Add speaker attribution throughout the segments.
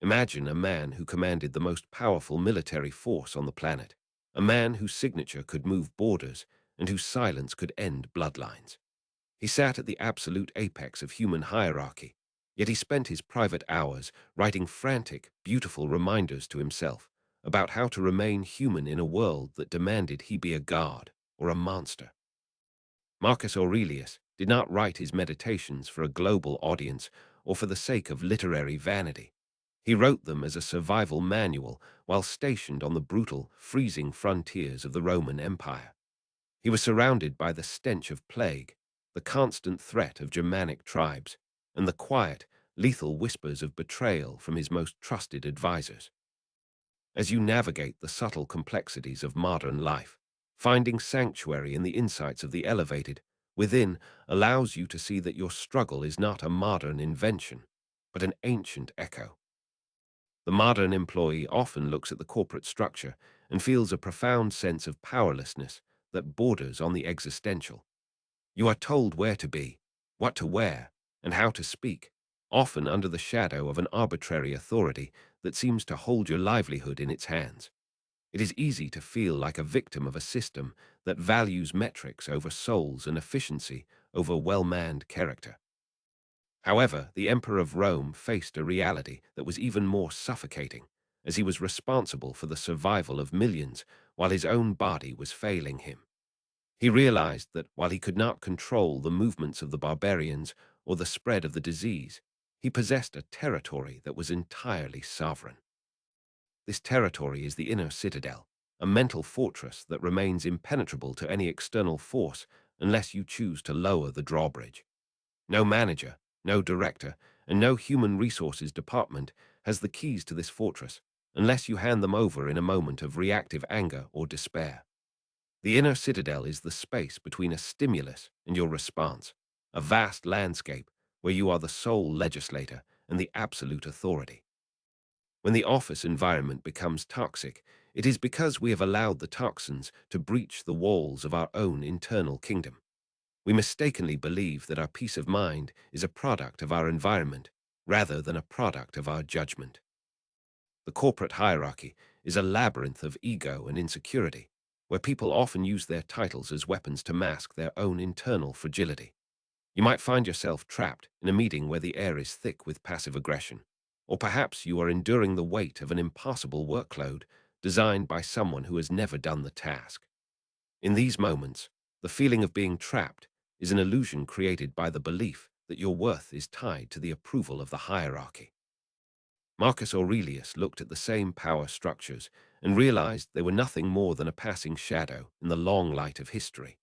Speaker 1: Imagine a man who commanded the most powerful military force on the planet, a man whose signature could move borders and whose silence could end bloodlines. He sat at the absolute apex of human hierarchy, yet he spent his private hours writing frantic, beautiful reminders to himself about how to remain human in a world that demanded he be a god or a monster. Marcus Aurelius did not write his meditations for a global audience or for the sake of literary vanity. He wrote them as a survival manual while stationed on the brutal, freezing frontiers of the Roman Empire. He was surrounded by the stench of plague, the constant threat of Germanic tribes, and the quiet, lethal whispers of betrayal from his most trusted advisors. As you navigate the subtle complexities of modern life, finding sanctuary in the insights of the elevated within allows you to see that your struggle is not a modern invention, but an ancient echo. The modern employee often looks at the corporate structure and feels a profound sense of powerlessness that borders on the existential. You are told where to be, what to wear, and how to speak, often under the shadow of an arbitrary authority that seems to hold your livelihood in its hands. It is easy to feel like a victim of a system that values metrics over souls and efficiency over well-manned character. However, the Emperor of Rome faced a reality that was even more suffocating, as he was responsible for the survival of millions while his own body was failing him. He realized that while he could not control the movements of the barbarians or the spread of the disease, he possessed a territory that was entirely sovereign. This territory is the inner citadel, a mental fortress that remains impenetrable to any external force unless you choose to lower the drawbridge. No manager, no director, and no human resources department has the keys to this fortress unless you hand them over in a moment of reactive anger or despair. The inner citadel is the space between a stimulus and your response, a vast landscape where you are the sole legislator and the absolute authority. When the office environment becomes toxic, it is because we have allowed the toxins to breach the walls of our own internal kingdom. We mistakenly believe that our peace of mind is a product of our environment rather than a product of our judgment. The corporate hierarchy is a labyrinth of ego and insecurity, where people often use their titles as weapons to mask their own internal fragility. You might find yourself trapped in a meeting where the air is thick with passive aggression, or perhaps you are enduring the weight of an impossible workload designed by someone who has never done the task. In these moments, the feeling of being trapped is an illusion created by the belief that your worth is tied to the approval of the hierarchy. Marcus Aurelius looked at the same power structures and realized they were nothing more than a passing shadow in the long light of history.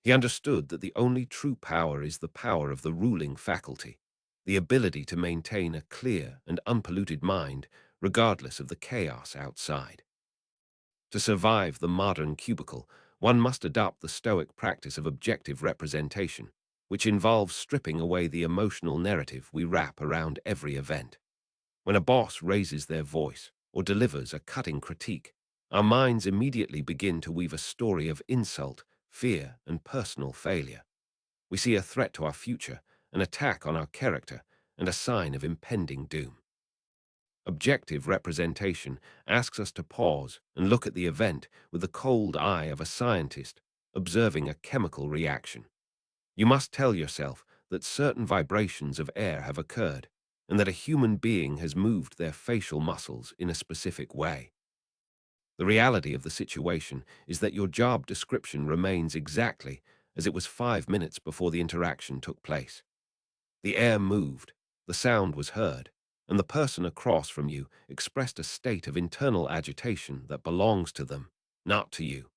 Speaker 1: He understood that the only true power is the power of the ruling faculty, the ability to maintain a clear and unpolluted mind regardless of the chaos outside. To survive the modern cubicle, one must adopt the Stoic practice of objective representation, which involves stripping away the emotional narrative we wrap around every event. When a boss raises their voice or delivers a cutting critique, our minds immediately begin to weave a story of insult, fear, and personal failure. We see a threat to our future, an attack on our character, and a sign of impending doom. Objective representation asks us to pause and look at the event with the cold eye of a scientist observing a chemical reaction. You must tell yourself that certain vibrations of air have occurred and that a human being has moved their facial muscles in a specific way. The reality of the situation is that your job description remains exactly as it was 5 minutes before the interaction took place. The air moved, the sound was heard, and the person across from you expressed a state of internal agitation that belongs to them, not to you.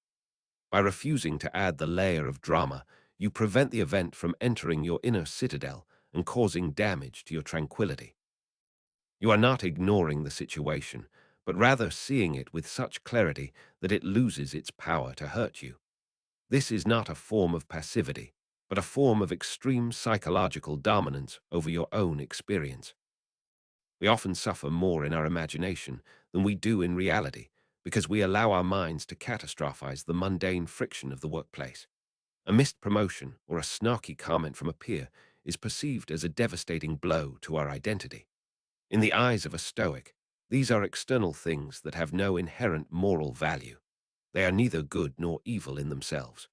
Speaker 1: By refusing to add the layer of drama, you prevent the event from entering your inner citadel and causing damage to your tranquility. You are not ignoring the situation, but rather seeing it with such clarity that it loses its power to hurt you. This is not a form of passivity, but a form of extreme psychological dominance over your own experience. We often suffer more in our imagination than we do in reality because we allow our minds to catastrophize the mundane friction of the workplace. A missed promotion or a snarky comment from a peer is perceived as a devastating blow to our identity. In the eyes of a Stoic, these are external things that have no inherent moral value. They are neither good nor evil in themselves.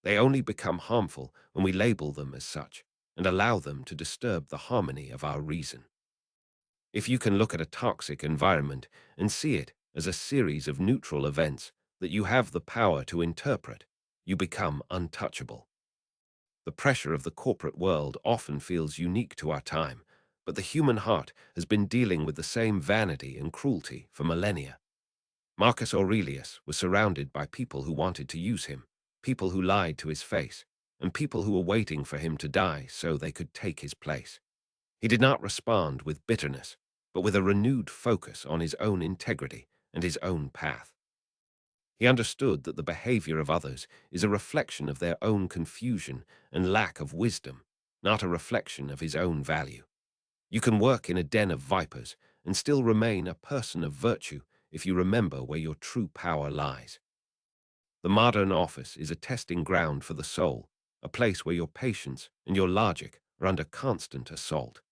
Speaker 1: They only become harmful when we label them as such and allow them to disturb the harmony of our reason. If you can look at a toxic environment and see it as a series of neutral events that you have the power to interpret, you become untouchable. The pressure of the corporate world often feels unique to our time, but the human heart has been dealing with the same vanity and cruelty for millennia. Marcus Aurelius was surrounded by people who wanted to use him, people who lied to his face, and people who were waiting for him to die so they could take his place. He did not respond with bitterness, but with a renewed focus on his own integrity and his own path. He understood that the behavior of others is a reflection of their own confusion and lack of wisdom, not a reflection of his own value. You can work in a den of vipers and still remain a person of virtue if you remember where your true power lies. The modern office is a testing ground for the soul, a place where your patience and your logic are under constant assault.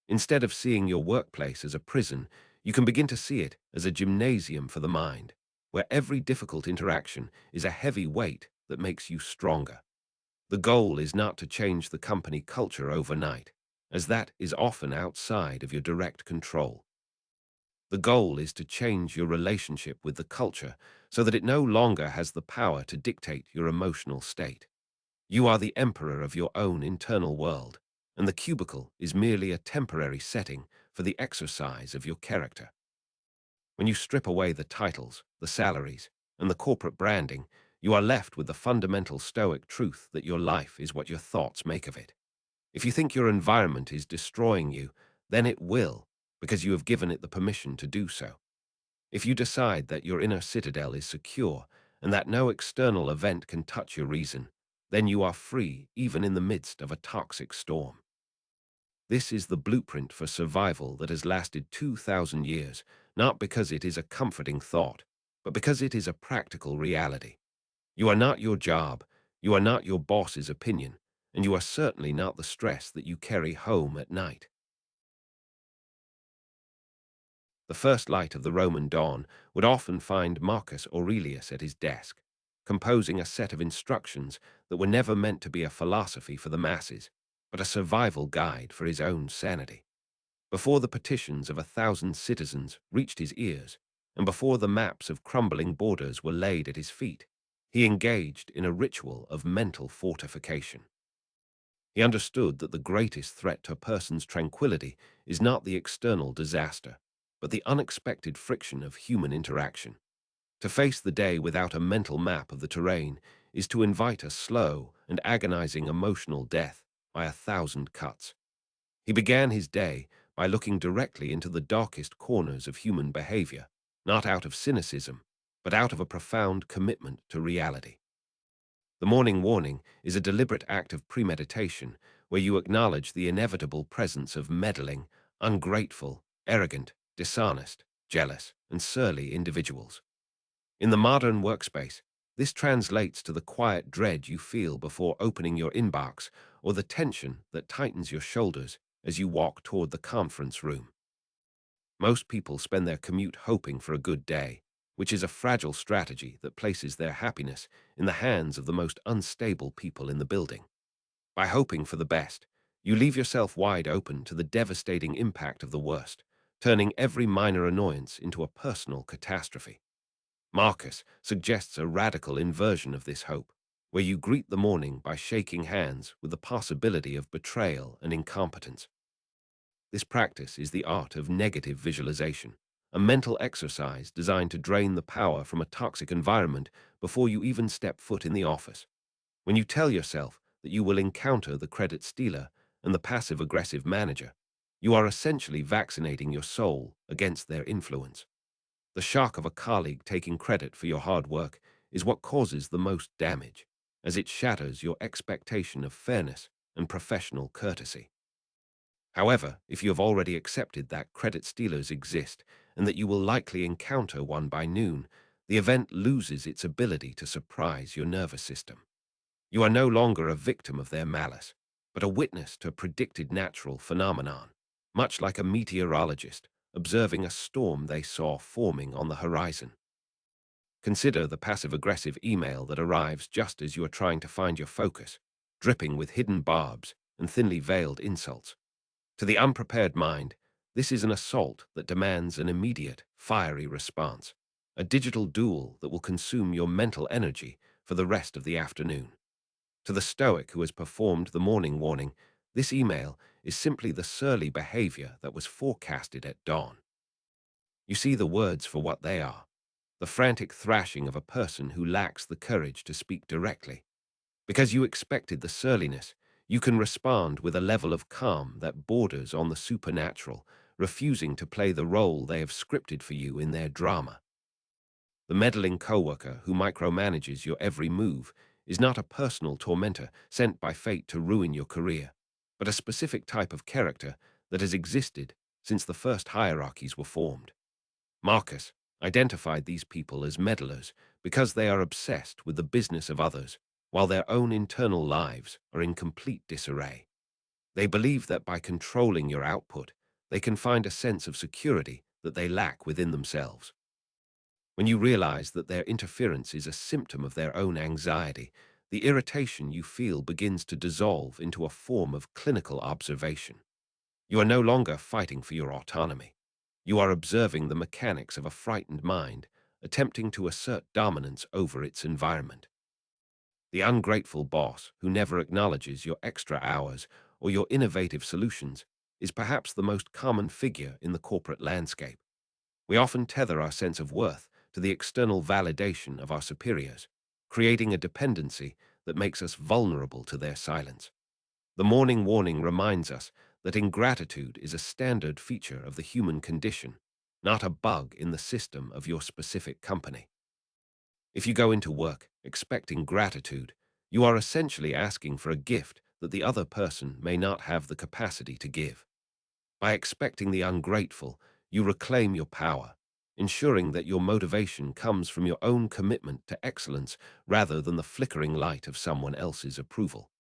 Speaker 1: Instead of seeing your workplace as a prison, you can begin to see it as a gymnasium for the mind, where every difficult interaction is a heavy weight that makes you stronger. The goal is not to change the company culture overnight, as that is often outside of your direct control. The goal is to change your relationship with the culture so that it no longer has the power to dictate your emotional state. You are the emperor of your own internal world, and the cubicle is merely a temporary setting for the exercise of your character. When you strip away the titles, the salaries, and the corporate branding, you are left with the fundamental Stoic truth that your life is what your thoughts make of it. If you think your environment is destroying you, then it will, because you have given it the permission to do so. If you decide that your inner citadel is secure and that no external event can touch your reason, then you are free even in the midst of a toxic storm. This is the blueprint for survival that has lasted 2,000 years, not because it is a comforting thought, but because it is a practical reality. You are not your job, you are not your boss's opinion, and you are certainly not the stress that you carry home at night. The first light of the Roman dawn would often find Marcus Aurelius at his desk, composing a set of instructions that were never meant to be a philosophy for the masses, but a survival guide for his own sanity. Before the petitions of 1,000 citizens reached his ears, and before the maps of crumbling borders were laid at his feet, he engaged in a ritual of mental fortification. He understood that the greatest threat to a person's tranquility is not the external disaster, but the unexpected friction of human interaction. To face the day without a mental map of the terrain is to invite a slow and agonizing emotional death by 1,000 cuts. He began his day by looking directly into the darkest corners of human behavior, not out of cynicism, but out of a profound commitment to reality. The morning warning is a deliberate act of premeditation where you acknowledge the inevitable presence of meddling, ungrateful, arrogant, dishonest, jealous, and surly individuals. In the modern workspace, this translates to the quiet dread you feel before opening your inbox or the tension that tightens your shoulders as you walk toward the conference room. Most people spend their commute hoping for a good day, which is a fragile strategy that places their happiness in the hands of the most unstable people in the building. By hoping for the best, you leave yourself wide open to the devastating impact of the worst, turning every minor annoyance into a personal catastrophe. Marcus suggests a radical inversion of this hope, where you greet the morning by shaking hands with the possibility of betrayal and incompetence. This practice is the art of negative visualization, a mental exercise designed to drain the power from a toxic environment before you even step foot in the office. When you tell yourself that you will encounter the credit stealer and the passive-aggressive manager, you are essentially vaccinating your soul against their influence. The shock of a colleague taking credit for your hard work is what causes the most damage, as it shatters your expectation of fairness and professional courtesy. However, if you have already accepted that credit stealers exist and that you will likely encounter one by noon, the event loses its ability to surprise your nervous system. You are no longer a victim of their malice, but a witness to a predicted natural phenomenon. much like a meteorologist observing a storm they saw forming on the horizon. Consider the passive-aggressive email that arrives just as you are trying to find your focus, dripping with hidden barbs and thinly veiled insults. To the unprepared mind, this is an assault that demands an immediate, fiery response, a digital duel that will consume your mental energy for the rest of the afternoon. To the Stoic who has performed the morning warning, this email is simply the surly behavior that was forecasted at dawn. You see the words for what they are, the frantic thrashing of a person who lacks the courage to speak directly. Because you expected the surliness, you can respond with a level of calm that borders on the supernatural, refusing to play the role they have scripted for you in their drama. The meddling coworker who micromanages your every move is not a personal tormentor sent by fate to ruin your career, but a specific type of character that has existed since the first hierarchies were formed. Marcus identified these people as meddlers because they are obsessed with the business of others, while their own internal lives are in complete disarray. They believe that by controlling your output, they can find a sense of security that they lack within themselves. When you realize that their interference is a symptom of their own anxiety, the irritation you feel begins to dissolve into a form of clinical observation. You are no longer fighting for your autonomy. You are observing the mechanics of a frightened mind, attempting to assert dominance over its environment. The ungrateful boss who never acknowledges your extra hours or your innovative solutions is perhaps the most common figure in the corporate landscape. We often tether our sense of worth to the external validation of our superiors, creating a dependency that makes us vulnerable to their silence. The morning warning reminds us that ingratitude is a standard feature of the human condition, not a bug in the system of your specific company. If you go into work expecting gratitude, you are essentially asking for a gift that the other person may not have the capacity to give. By expecting the ungrateful, you reclaim your power, ensuring that your motivation comes from your own commitment to excellence rather than the flickering light of someone else's approval.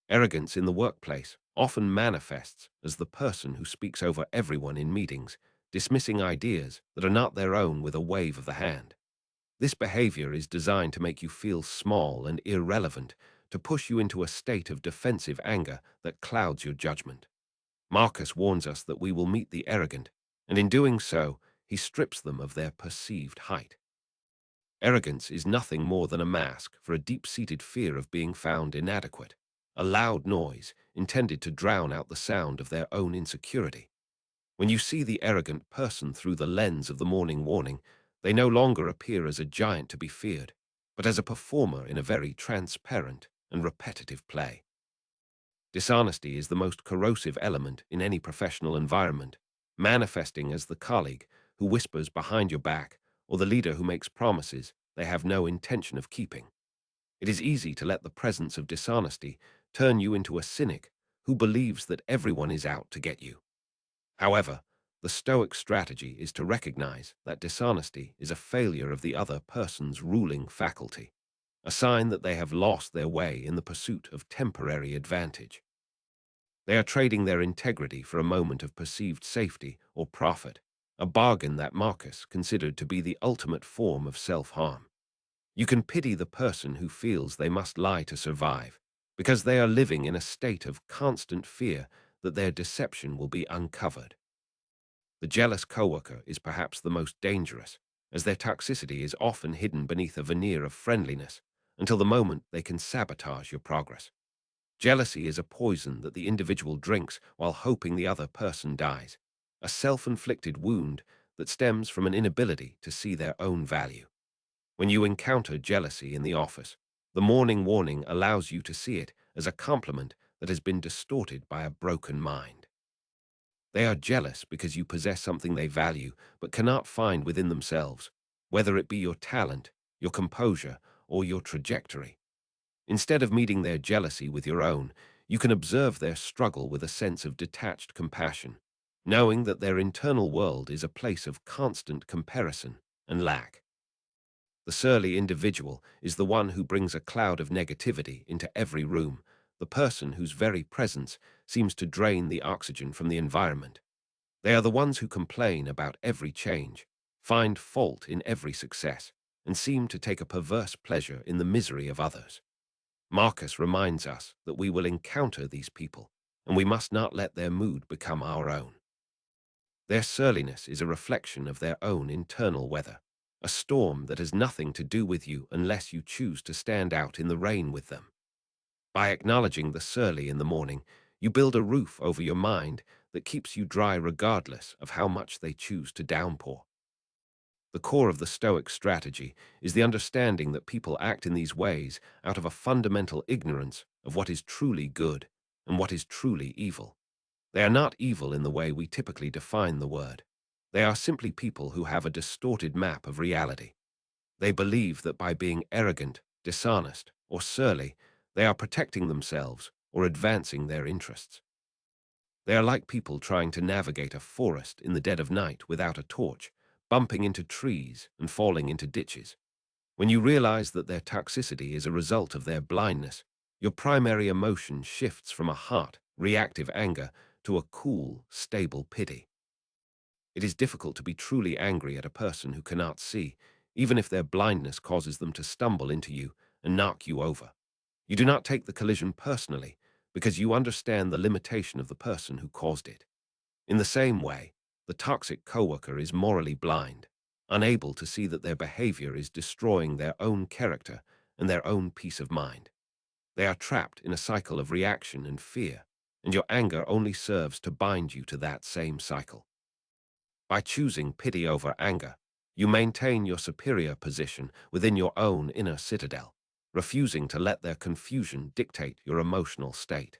Speaker 1: Arrogance in the workplace often manifests as the person who speaks over everyone in meetings, dismissing ideas that are not their own with a wave of the hand. This behavior is designed to make you feel small and irrelevant, to push you into a state of defensive anger that clouds your judgment. Marcus warns us that we will meet the arrogant, and in doing so, he strips them of their perceived height. Arrogance is nothing more than a mask for a deep-seated fear of being found inadequate, a loud noise intended to drown out the sound of their own insecurity. When you see the arrogant person through the lens of the morning warning, they no longer appear as a giant to be feared, but as a performer in a very transparent and repetitive play. Dishonesty is the most corrosive element in any professional environment, manifesting as the colleague who whispers behind your back or the leader who makes promises they have no intention of keeping. It is easy to let the presence of dishonesty turn you into a cynic who believes that everyone is out to get you. However, the Stoic strategy is to recognize that dishonesty is a failure of the other person's ruling faculty, a sign that they have lost their way in the pursuit of temporary advantage. They are trading their integrity for a moment of perceived safety or profit, a bargain that Marcus considered to be the ultimate form of self-harm. You can pity the person who feels they must lie to survive, because they are living in a state of constant fear that their deception will be uncovered. The jealous coworker is perhaps the most dangerous, as their toxicity is often hidden beneath a veneer of friendliness until the moment they can sabotage your progress. Jealousy is a poison that the individual drinks while hoping the other person dies, a self-inflicted wound that stems from an inability to see their own value. When you encounter jealousy in the office, the morning warning allows you to see it as a compliment that has been distorted by a broken mind. They are jealous because you possess something they value but cannot find within themselves, whether it be your talent, your composure, or your trajectory. Instead of meeting their jealousy with your own, you can observe their struggle with a sense of detached compassion, knowing that their internal world is a place of constant comparison and lack. The surly individual is the one who brings a cloud of negativity into every room, the person whose very presence seems to drain the oxygen from the environment. They are the ones who complain about every change, find fault in every success, and seem to take a perverse pleasure in the misery of others. Marcus reminds us that we will encounter these people, and we must not let their mood become our own. Their surliness is a reflection of their own internal weather, a storm that has nothing to do with you unless you choose to stand out in the rain with them. By acknowledging the surly in the morning, you build a roof over your mind that keeps you dry regardless of how much they choose to downpour. The core of the Stoic strategy is the understanding that people act in these ways out of a fundamental ignorance of what is truly good and what is truly evil. They are not evil in the way we typically define the word. They are simply people who have a distorted map of reality. They believe that by being arrogant, dishonest, or surly, they are protecting themselves or advancing their interests. They are like people trying to navigate a forest in the dead of night without a torch, bumping into trees and falling into ditches. When you realize that their toxicity is a result of their blindness, your primary emotion shifts from a hot, reactive anger to a cool, stable pity. It is difficult to be truly angry at a person who cannot see, even if their blindness causes them to stumble into you and knock you over. You do not take the collision personally because you understand the limitation of the person who caused it. In the same way, the toxic coworker is morally blind, unable to see that their behavior is destroying their own character and their own peace of mind. They are trapped in a cycle of reaction and fear, and your anger only serves to bind you to that same cycle. By choosing pity over anger, you maintain your superior position within your own inner citadel, refusing to let their confusion dictate your emotional state.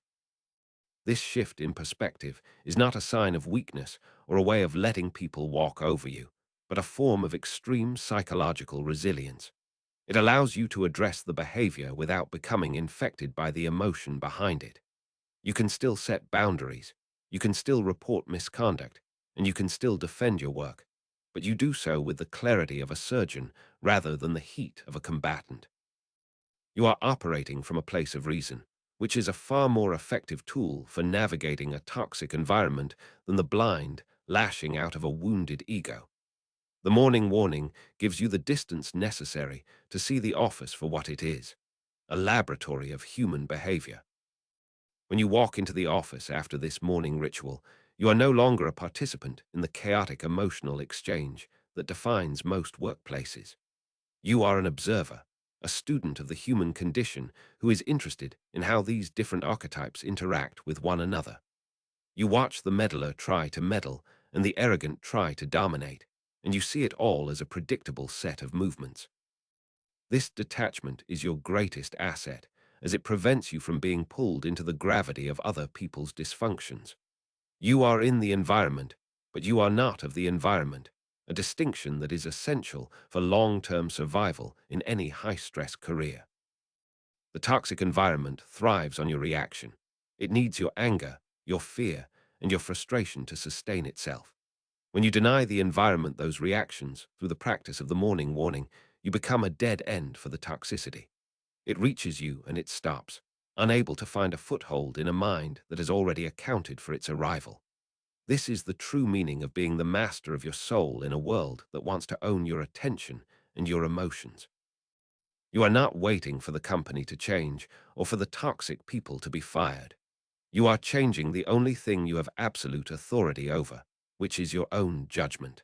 Speaker 1: This shift in perspective is not a sign of weakness or a way of letting people walk over you, but a form of extreme psychological resilience. It allows you to address the behavior without becoming infected by the emotion behind it. You can still set boundaries, you can still report misconduct, and you can still defend your work, but you do so with the clarity of a surgeon rather than the heat of a combatant. You are operating from a place of reason, which is a far more effective tool for navigating a toxic environment than the blind lashing out of a wounded ego. The morning warning gives you the distance necessary to see the office for what it is, a laboratory of human behavior. When you walk into the office after this morning ritual, you are no longer a participant in the chaotic emotional exchange that defines most workplaces. You are an observer, a student of the human condition who is interested in how these different archetypes interact with one another. You watch the meddler try to meddle and the arrogant try to dominate, and you see it all as a predictable set of movements. This detachment is your greatest asset, as it prevents you from being pulled into the gravity of other people's dysfunctions. You are in the environment, but you are not of the environment, a distinction that is essential for long-term survival in any high-stress career. The toxic environment thrives on your reaction. It needs your anger, your fear, and your frustration to sustain itself. When you deny the environment those reactions through the practice of the morning warning, you become a dead end for the toxicity. It reaches you and it stops, unable to find a foothold in a mind that has already accounted for its arrival. This is the true meaning of being the master of your soul in a world that wants to own your attention and your emotions. You are not waiting for the company to change or for the toxic people to be fired. You are changing the only thing you have absolute authority over, which is your own judgment.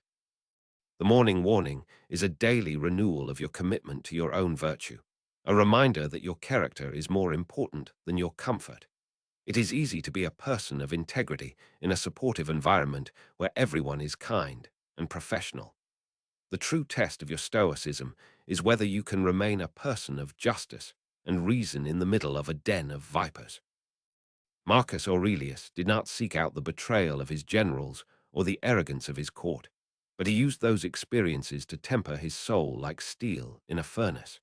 Speaker 1: The morning warning is a daily renewal of your commitment to your own virtue, a reminder that your character is more important than your comfort. It is easy to be a person of integrity in a supportive environment where everyone is kind and professional. The true test of your stoicism is whether you can remain a person of justice and reason in the middle of a den of vipers. Marcus Aurelius did not seek out the betrayal of his generals or the arrogance of his court, but he used those experiences to temper his soul like steel in a furnace.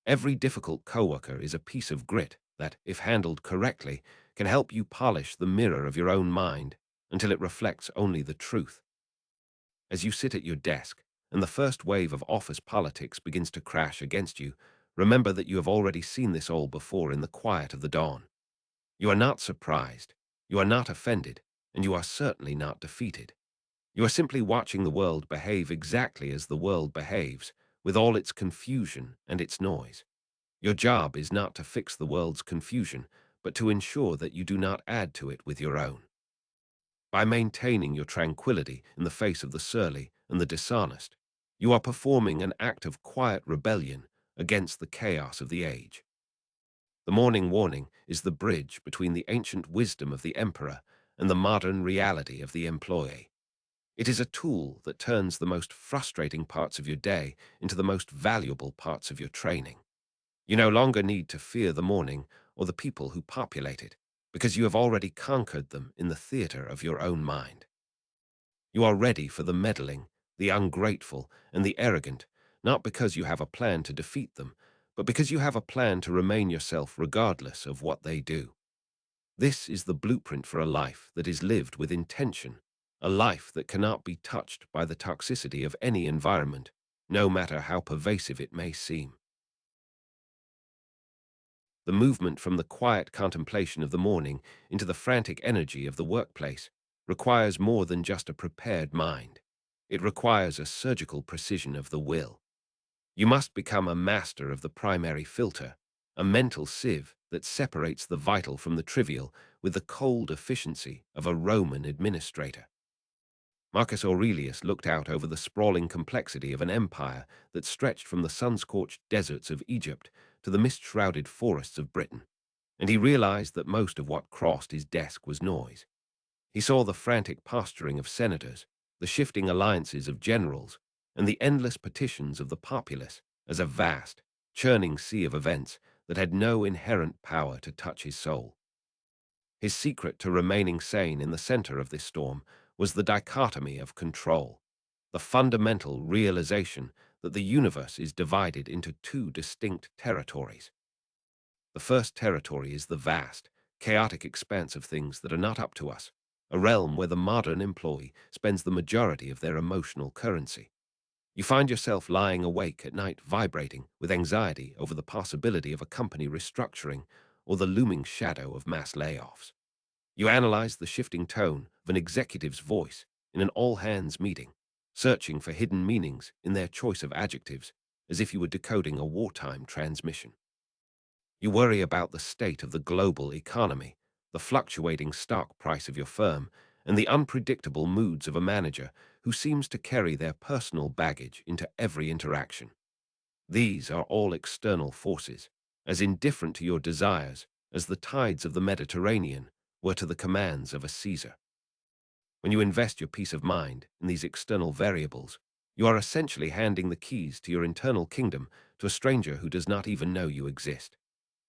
Speaker 1: Every difficult coworker is a piece of grit that, if handled correctly, can help you polish the mirror of your own mind until it reflects only the truth. As you sit at your desk and the first wave of office politics begins to crash against you, remember that you have already seen this all before in the quiet of the dawn. You are not surprised, you are not offended, and you are certainly not defeated. You are simply watching the world behave exactly as the world behaves, with all its confusion and its noise. Your job is not to fix the world's confusion, but to ensure that you do not add to it with your own. By maintaining your tranquility in the face of the surly and the dishonest, you are performing an act of quiet rebellion against the chaos of the age. The morning warning is the bridge between the ancient wisdom of the emperor and the modern reality of the employee. It is a tool that turns the most frustrating parts of your day into the most valuable parts of your training. You no longer need to fear the morning or the people who populate it, because you have already conquered them in the theater of your own mind. You are ready for the meddling, the ungrateful, and the arrogant, not because you have a plan to defeat them, but because you have a plan to remain yourself regardless of what they do. This is the blueprint for a life that is lived with intention, a life that cannot be touched by the toxicity of any environment, no matter how pervasive it may seem. The movement from the quiet contemplation of the morning into the frantic energy of the workplace requires more than just a prepared mind. It requires a surgical precision of the will. You must become a master of the primary filter, a mental sieve that separates the vital from the trivial with the cold efficiency of a Roman administrator. Marcus Aurelius looked out over the sprawling complexity of an empire that stretched from the sun-scorched deserts of Egypt to the mist-shrouded forests of Britain, and he realized that most of what crossed his desk was noise. He saw the frantic posturing of senators, the shifting alliances of generals, and the endless petitions of the populace as a vast, churning sea of events that had no inherent power to touch his soul. His secret to remaining sane in the center of this storm was the dichotomy of control, the fundamental realization that the universe is divided into two distinct territories. The first territory is the vast, chaotic expanse of things that are not up to us, a realm where the modern employee spends the majority of their emotional currency. You find yourself lying awake at night vibrating with anxiety over the possibility of a company restructuring or the looming shadow of mass layoffs. You analyze the shifting tone of an executive's voice in an all-hands meeting, searching for hidden meanings in their choice of adjectives as if you were decoding a wartime transmission. You worry about the state of the global economy, the fluctuating stock price of your firm, and the unpredictable moods of a manager who seems to carry their personal baggage into every interaction. These are all external forces, as indifferent to your desires as the tides of the Mediterranean were to the commands of a Caesar. When you invest your peace of mind in these external variables, you are essentially handing the keys to your internal kingdom to a stranger who does not even know you exist.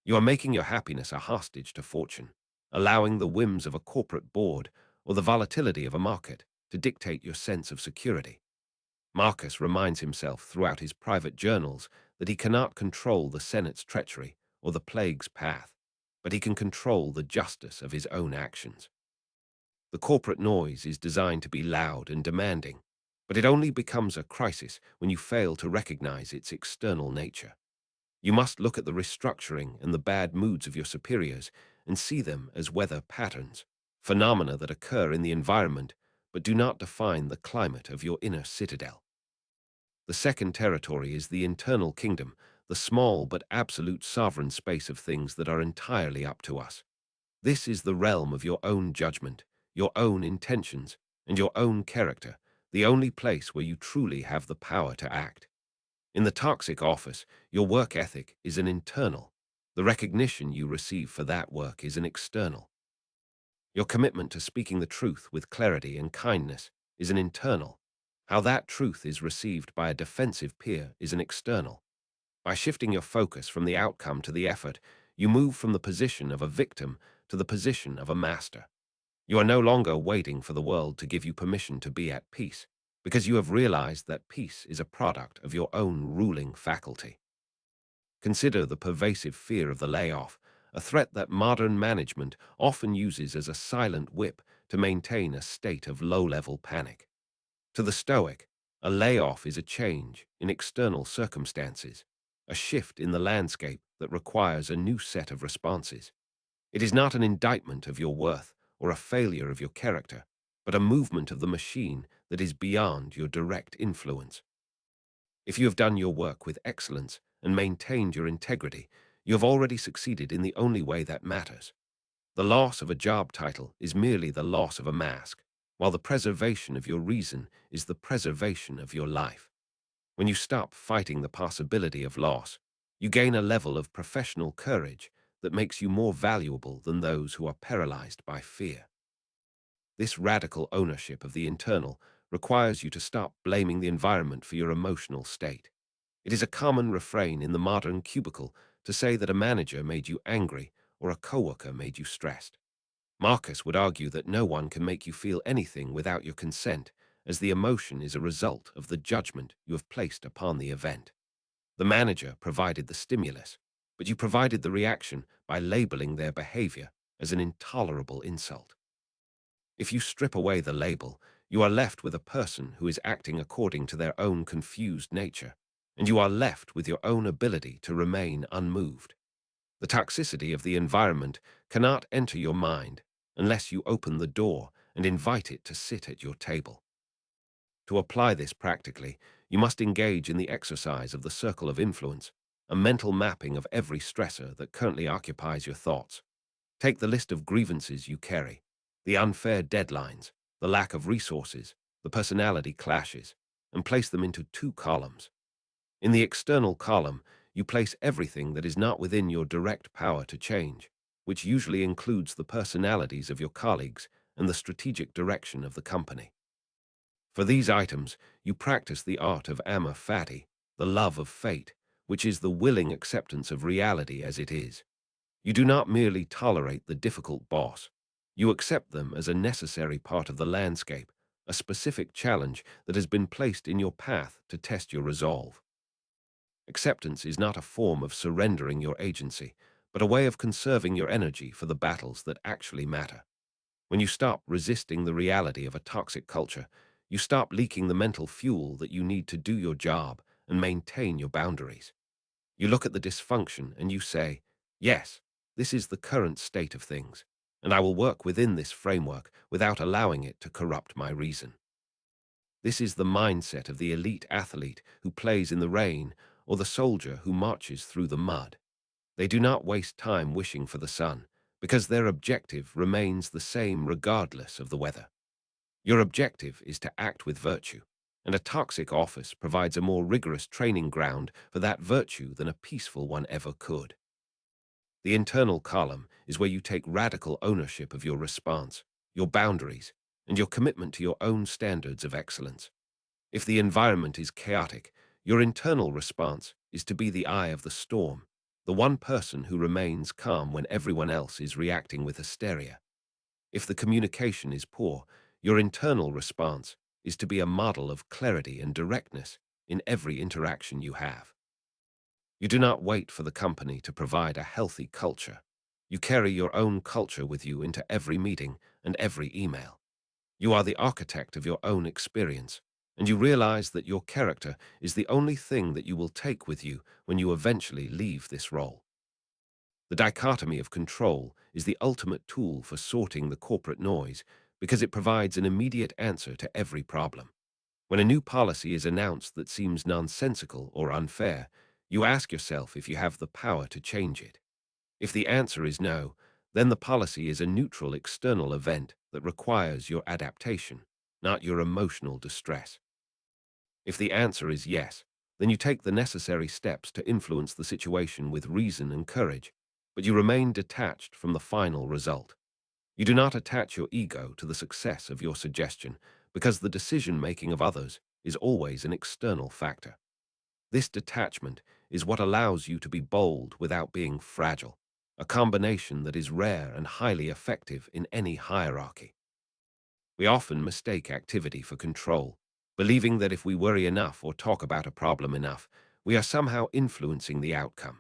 Speaker 1: You are making your happiness a hostage to fortune, allowing the whims of a corporate board or the volatility of a market to dictate your sense of security. Marcus reminds himself throughout his private journals that he cannot control the Senate's treachery or the plague's path, but he can control the justice of his own actions. The corporate noise is designed to be loud and demanding, but it only becomes a crisis when you fail to recognize its external nature. You must look at the restructuring and the bad moods of your superiors and see them as weather patterns, phenomena that occur in the environment but do not define the climate of your inner citadel. The second territory is the internal kingdom, the small but absolute sovereign space of things that are entirely up to us. This is the realm of your own judgment, your own intentions, and your own character, the only place where you truly have the power to act. In the toxic office, your work ethic is an internal. The recognition you receive for that work is an external. Your commitment to speaking the truth with clarity and kindness is an internal. How that truth is received by a defensive peer is an external. By shifting your focus from the outcome to the effort, you move from the position of a victim to the position of a master. You are no longer waiting for the world to give you permission to be at peace, because you have realized that peace is a product of your own ruling faculty. Consider the pervasive fear of the layoff, a threat that modern management often uses as a silent whip to maintain a state of low-level panic. To the Stoic, a layoff is a change in external circumstances, a shift in the landscape that requires a new set of responses. It is not an indictment of your worth or a failure of your character, but a movement of the machine that is beyond your direct influence. If you have done your work with excellence and maintained your integrity, you have already succeeded in the only way that matters. The loss of a job title is merely the loss of a mask, while the preservation of your reason is the preservation of your life. When you stop fighting the possibility of loss, you gain a level of professional courage that makes you more valuable than those who are paralyzed by fear. This radical ownership of the internal requires you to stop blaming the environment for your emotional state. It is a common refrain in the modern cubicle to say that a manager made you angry or a coworker made you stressed. Marcus would argue that no one can make you feel anything without your consent, as the emotion is a result of the judgment you have placed upon the event. The manager provided the stimulus, but you provided the reaction by labeling their behavior as an intolerable insult. If you strip away the label, you are left with a person who is acting according to their own confused nature, and you are left with your own ability to remain unmoved. The toxicity of the environment cannot enter your mind unless you open the door and invite it to sit at your table. To apply this practically, you must engage in the exercise of the circle of influence, a mental mapping of every stressor that currently occupies your thoughts. Take the list of grievances you carry, the unfair deadlines, the lack of resources, the personality clashes, and place them into two columns. In the external column, you place everything that is not within your direct power to change, which usually includes the personalities of your colleagues and the strategic direction of the company. For these items, you practice the art of amor fati, the love of fate, which is the willing acceptance of reality as it is. You do not merely tolerate the difficult boss. You accept them as a necessary part of the landscape, a specific challenge that has been placed in your path to test your resolve. Acceptance is not a form of surrendering your agency, but a way of conserving your energy for the battles that actually matter. When you stop resisting the reality of a toxic culture, you stop leaking the mental fuel that you need to do your job and maintain your boundaries. You look at the dysfunction and you say, yes, this is the current state of things, and I will work within this framework without allowing it to corrupt my reason. This is the mindset of the elite athlete who plays in the rain or the soldier who marches through the mud. They do not waste time wishing for the sun, because their objective remains the same regardless of the weather. Your objective is to act with virtue, and a toxic office provides a more rigorous training ground for that virtue than a peaceful one ever could. The internal column is where you take radical ownership of your response, your boundaries, and your commitment to your own standards of excellence. If the environment is chaotic, your internal response is to be the eye of the storm, the one person who remains calm when everyone else is reacting with hysteria. If the communication is poor, your internal response is to be a model of clarity and directness in every interaction you have. You do not wait for the company to provide a healthy culture. You carry your own culture with you into every meeting and every email. You are the architect of your own experience, and you realize that your character is the only thing that you will take with you when you eventually leave this role. The dichotomy of control is the ultimate tool for sorting the corporate noise because it provides an immediate answer to every problem. When a new policy is announced that seems nonsensical or unfair, you ask yourself if you have the power to change it. If the answer is no, then the policy is a neutral external event that requires your adaptation, not your emotional distress. If the answer is yes, then you take the necessary steps to influence the situation with reason and courage, but you remain detached from the final result. You do not attach your ego to the success of your suggestion because the decision-making of others is always an external factor. This detachment is what allows you to be bold without being fragile, a combination that is rare and highly effective in any hierarchy. We often mistake activity for control, believing that if we worry enough or talk about a problem enough, we are somehow influencing the outcome.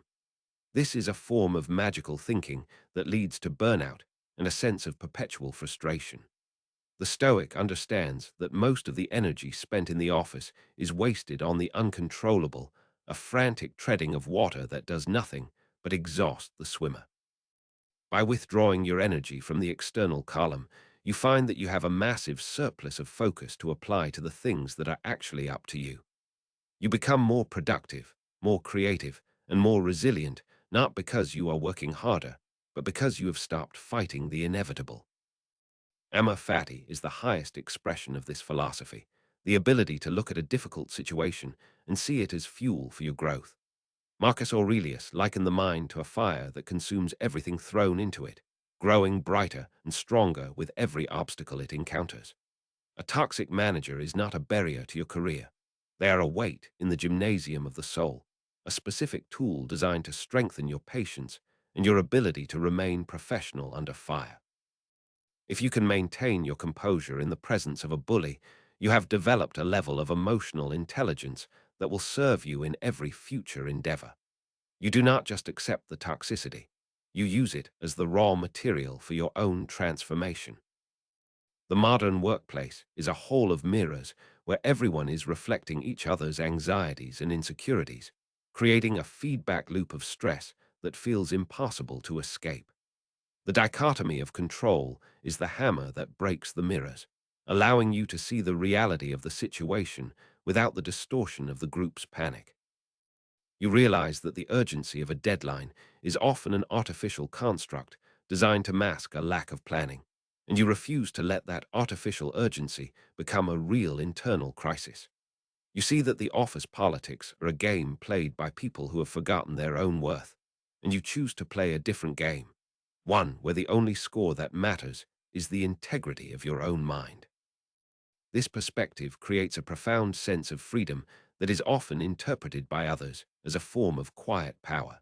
Speaker 1: This is a form of magical thinking that leads to burnout and a sense of perpetual frustration. The Stoic understands that most of the energy spent in the office is wasted on the uncontrollable, a frantic treading of water that does nothing but exhaust the swimmer. By withdrawing your energy from the external column, you find that you have a massive surplus of focus to apply to the things that are actually up to you. You become more productive, more creative, and more resilient, not because you are working harder, but because you have stopped fighting the inevitable. Amor fati is the highest expression of this philosophy, the ability to look at a difficult situation and see it as fuel for your growth. Marcus Aurelius likened the mind to a fire that consumes everything thrown into it, growing brighter and stronger with every obstacle it encounters. A toxic manager is not a barrier to your career. They are a weight in the gymnasium of the soul, a specific tool designed to strengthen your patience and your ability to remain professional under fire. If you can maintain your composure in the presence of a bully, you have developed a level of emotional intelligence that will serve you in every future endeavor. You do not just accept the toxicity, you use it as the raw material for your own transformation. The modern workplace is a hall of mirrors where everyone is reflecting each other's anxieties and insecurities, creating a feedback loop of stress that feels impossible to escape. The dichotomy of control is the hammer that breaks the mirrors, allowing you to see the reality of the situation without the distortion of the group's panic. You realize that the urgency of a deadline is often an artificial construct designed to mask a lack of planning, and you refuse to let that artificial urgency become a real internal crisis. You see that the office politics are a game played by people who have forgotten their own worth, and you choose to play a different game, one where the only score that matters is the integrity of your own mind. This perspective creates a profound sense of freedom that is often interpreted by others as a form of quiet power.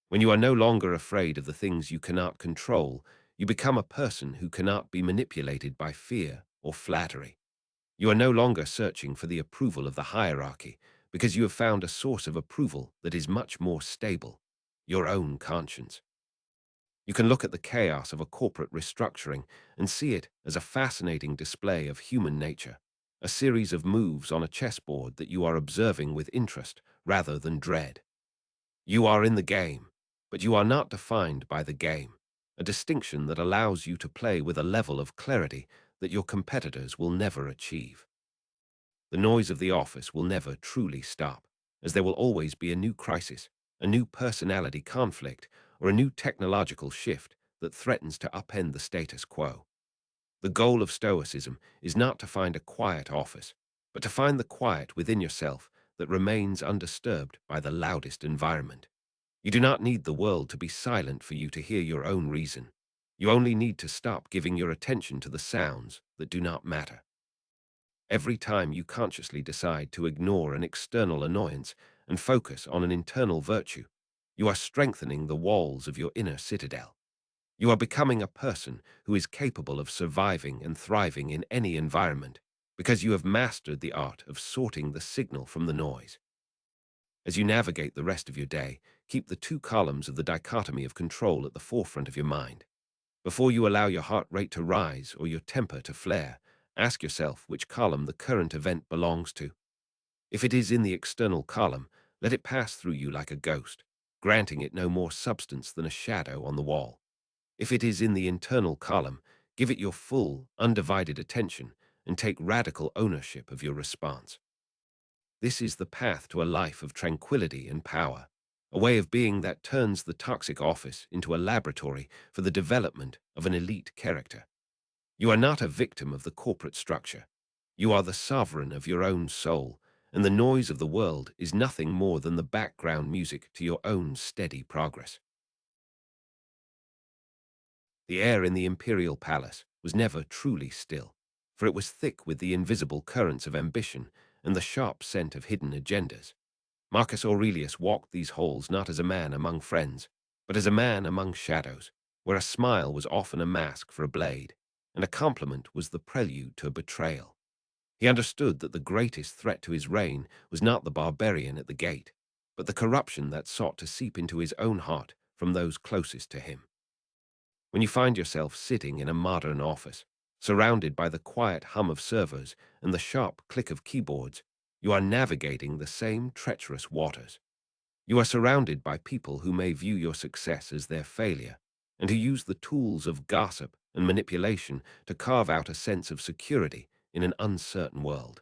Speaker 1: When you are no longer afraid of the things you cannot control, you become a person who cannot be manipulated by fear or flattery. You are no longer searching for the approval of the hierarchy because you have found a source of approval that is much more stable, your own conscience. You can look at the chaos of a corporate restructuring and see it as a fascinating display of human nature, a series of moves on a chessboard that you are observing with interest rather than dread. You are in the game, but you are not defined by the game, a distinction that allows you to play with a level of clarity that your competitors will never achieve. The noise of the office will never truly stop, as there will always be a new crisis, a new personality conflict, or a new technological shift that threatens to upend the status quo. The goal of Stoicism is not to find a quiet office, but to find the quiet within yourself that remains undisturbed by the loudest environment. You do not need the world to be silent for you to hear your own reason. You only need to stop giving your attention to the sounds that do not matter. Every time you consciously decide to ignore an external annoyance and focus on an internal virtue, you are strengthening the walls of your inner citadel. You are becoming a person who is capable of surviving and thriving in any environment because you have mastered the art of sorting the signal from the noise. As you navigate the rest of your day, keep the two columns of the dichotomy of control at the forefront of your mind. Before you allow your heart rate to rise or your temper to flare, ask yourself which column the current event belongs to. If it is in the external column, let it pass through you like a ghost, granting it no more substance than a shadow on the wall. If it is in the internal column, give it your full, undivided attention and take radical ownership of your response. This is the path to a life of tranquility and power, a way of being that turns the toxic office into a laboratory for the development of an elite character. You are not a victim of the corporate structure. You are the sovereign of your own soul, and the noise of the world is nothing more than the background music to your own steady progress. The air in the imperial palace was never truly still, for it was thick with the invisible currents of ambition and the sharp scent of hidden agendas. Marcus Aurelius walked these halls not as a man among friends, but as a man among shadows, where a smile was often a mask for a blade, and a compliment was the prelude to a betrayal. He understood that the greatest threat to his reign was not the barbarian at the gate, but the corruption that sought to seep into his own heart from those closest to him. When you find yourself sitting in a modern office, surrounded by the quiet hum of servers and the sharp click of keyboards, you are navigating the same treacherous waters. You are surrounded by people who may view your success as their failure, and who use the tools of gossip and manipulation to carve out a sense of security in an uncertain world.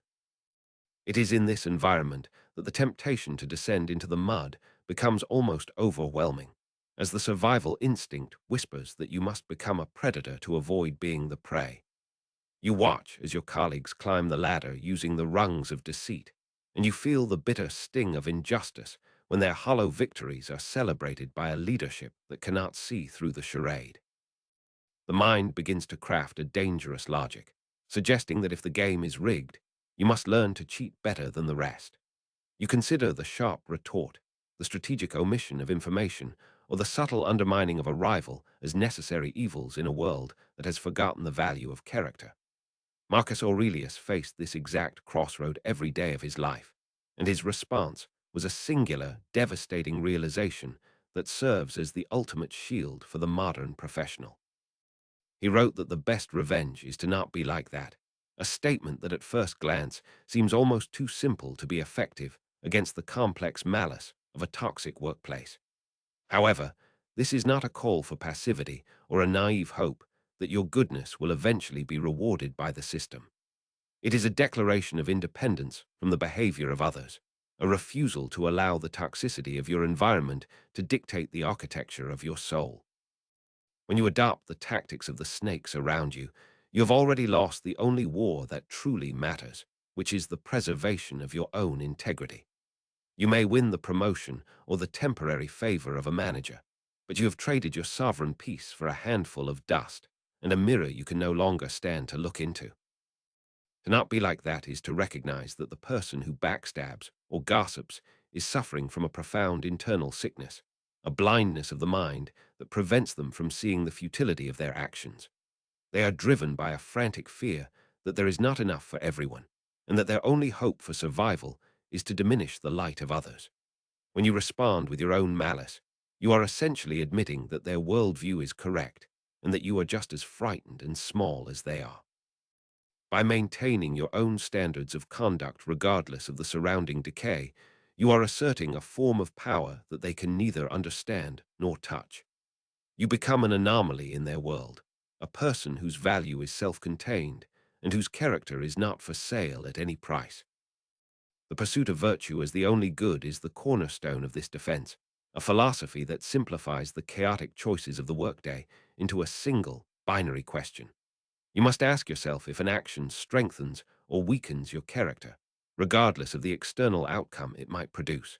Speaker 1: It is in this environment that the temptation to descend into the mud becomes almost overwhelming, as the survival instinct whispers that you must become a predator to avoid being the prey. You watch as your colleagues climb the ladder using the rungs of deceit, and you feel the bitter sting of injustice when their hollow victories are celebrated by a leadership that cannot see through the charade. The mind begins to craft a dangerous logic, suggesting that if the game is rigged, you must learn to cheat better than the rest. You consider the sharp retort, the strategic omission of information, or the subtle undermining of a rival as necessary evils in a world that has forgotten the value of character. Marcus Aurelius faced this exact crossroad every day of his life, and his response was a singular, devastating realization that serves as the ultimate shield for the modern professional. He wrote that the best revenge is to not be like that, a statement that at first glance seems almost too simple to be effective against the complex malice of a toxic workplace. However, this is not a call for passivity or a naive hope that your goodness will eventually be rewarded by the system. It is a declaration of independence from the behavior of others, a refusal to allow the toxicity of your environment to dictate the architecture of your soul. When you adopt the tactics of the snakes around you, you have already lost the only war that truly matters, which is the preservation of your own integrity. You may win the promotion or the temporary favor of a manager, but you have traded your sovereign peace for a handful of dust and a mirror you can no longer stand to look into. To not be like that is to recognize that the person who backstabs or gossips is suffering from a profound internal sickness, a blindness of the mind that prevents them from seeing the futility of their actions. They are driven by a frantic fear that there is not enough for everyone, and that their only hope for survival is to diminish the light of others. When you respond with your own malice, you are essentially admitting that their worldview is correct, and that you are just as frightened and small as they are. By maintaining your own standards of conduct regardless of the surrounding decay, you are asserting a form of power that they can neither understand nor touch. You become an anomaly in their world, a person whose value is self-contained and whose character is not for sale at any price. The pursuit of virtue as the only good is the cornerstone of this defense, a philosophy that simplifies the chaotic choices of the workday into a single, binary question. You must ask yourself if an action strengthens or weakens your character, regardless of the external outcome it might produce.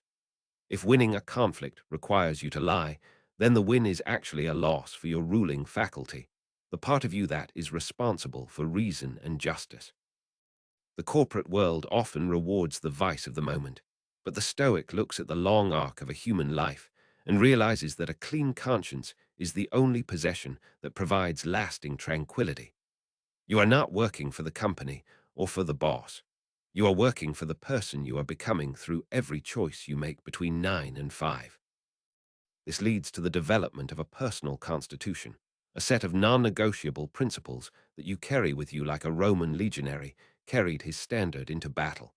Speaker 1: If winning a conflict requires you to lie, then the win is actually a loss for your ruling faculty, the part of you that is responsible for reason and justice. The corporate world often rewards the vice of the moment, but the Stoic looks at the long arc of a human life and realizes that a clean conscience is the only possession that provides lasting tranquility. You are not working for the company or for the boss. You are working for the person you are becoming through every choice you make between 9 and 5. This leads to the development of a personal constitution, a set of non-negotiable principles that you carry with you like a Roman legionary carried his standard into battle.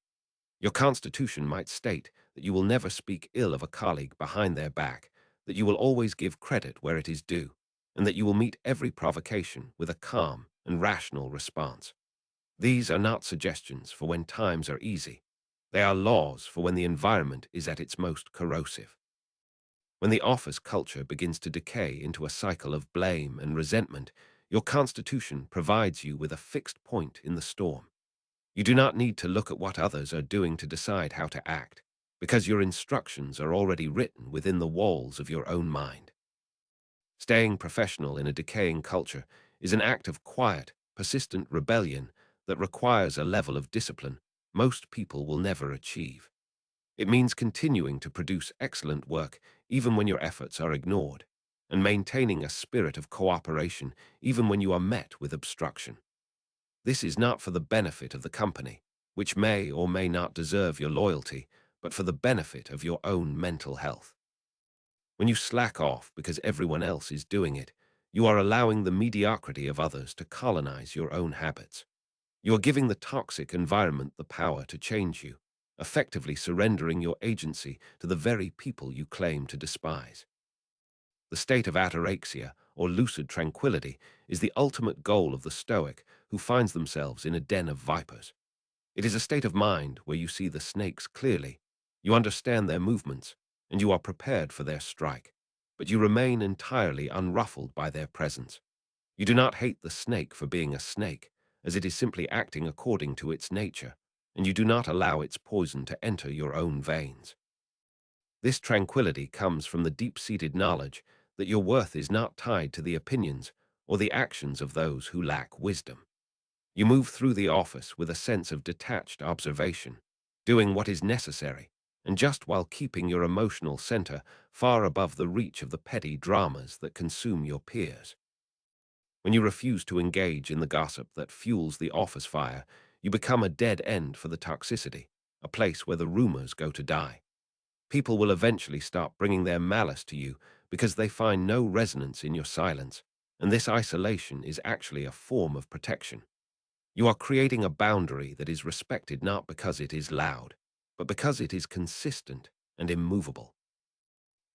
Speaker 1: Your constitution might state that you will never speak ill of a colleague behind their back, that you will always give credit where it is due, and that you will meet every provocation with a calm and rational response. These are not suggestions for when times are easy. They are laws for when the environment is at its most corrosive. When the office culture begins to decay into a cycle of blame and resentment, your constitution provides you with a fixed point in the storm. You do not need to look at what others are doing to decide how to act, because your instructions are already written within the walls of your own mind. Staying professional in a decaying culture is an act of quiet, persistent rebellion that requires a level of discipline most people will never achieve. It means continuing to produce excellent work even when your efforts are ignored, and maintaining a spirit of cooperation even when you are met with obstruction. This is not for the benefit of the company, which may or may not deserve your loyalty, but for the benefit of your own mental health. When you slack off because everyone else is doing it, you are allowing the mediocrity of others to colonize your own habits. You are giving the toxic environment the power to change you, effectively surrendering your agency to the very people you claim to despise. The state of ataraxia, or lucid tranquility is the ultimate goal of the Stoic who finds themselves in a den of vipers. It is a state of mind where you see the snakes clearly, you understand their movements, and you are prepared for their strike, but you remain entirely unruffled by their presence. You do not hate the snake for being a snake, as it is simply acting according to its nature, and you do not allow its poison to enter your own veins. This tranquility comes from the deep-seated knowledge that your worth is not tied to the opinions or the actions of those who lack wisdom. You move through the office with a sense of detached observation, doing what is necessary, and just while keeping your emotional center far above the reach of the petty dramas that consume your peers. When you refuse to engage in the gossip that fuels the office fire, you become a dead end for the toxicity, a place where the rumors go to die. People will eventually start bringing their malice to you because they find no resonance in your silence, and this isolation is actually a form of protection. You are creating a boundary that is respected not because it is loud, but because it is consistent and immovable.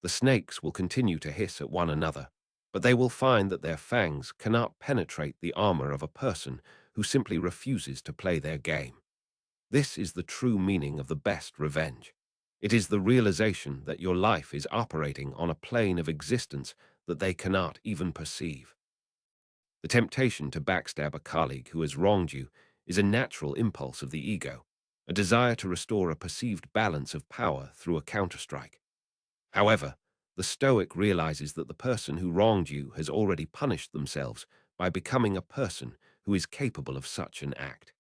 Speaker 1: The snakes will continue to hiss at one another, but they will find that their fangs cannot penetrate the armor of a person who simply refuses to play their game. This is the true meaning of the best revenge. It is the realization that your life is operating on a plane of existence that they cannot even perceive. The temptation to backstab a colleague who has wronged you is a natural impulse of the ego, a desire to restore a perceived balance of power through a counterstrike. However, the Stoic realizes that the person who wronged you has already punished themselves by becoming a person who is capable of such an act.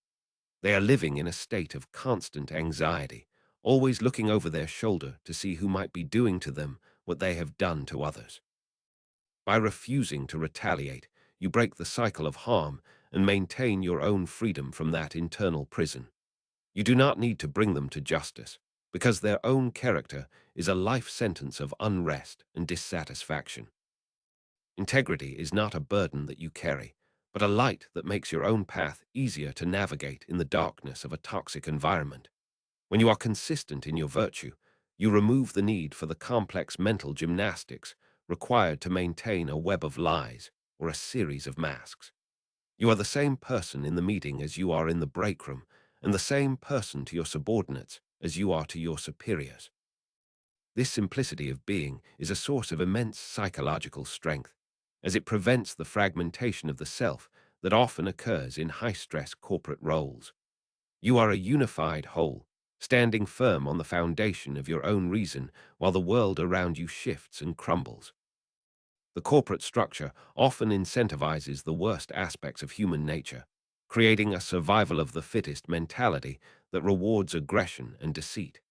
Speaker 1: They are living in a state of constant anxiety, always looking over their shoulder to see who might be doing to them what they have done to others. By refusing to retaliate, you break the cycle of harm and maintain your own freedom from that internal prison. You do not need to bring them to justice, because their own character is a life sentence of unrest and dissatisfaction. Integrity is not a burden that you carry, but a light that makes your own path easier to navigate in the darkness of a toxic environment. When you are consistent in your virtue, you remove the need for the complex mental gymnastics required to maintain a web of lies or a series of masks. You are the same person in the meeting as you are in the break room, and the same person to your subordinates as you are to your superiors. This simplicity of being is a source of immense psychological strength, as it prevents the fragmentation of the self that often occurs in high-stress corporate roles. You are a unified whole, standing firm on the foundation of your own reason while the world around you shifts and crumbles. The corporate structure often incentivizes the worst aspects of human nature, creating a survival of the fittest mentality that rewards aggression and deceit.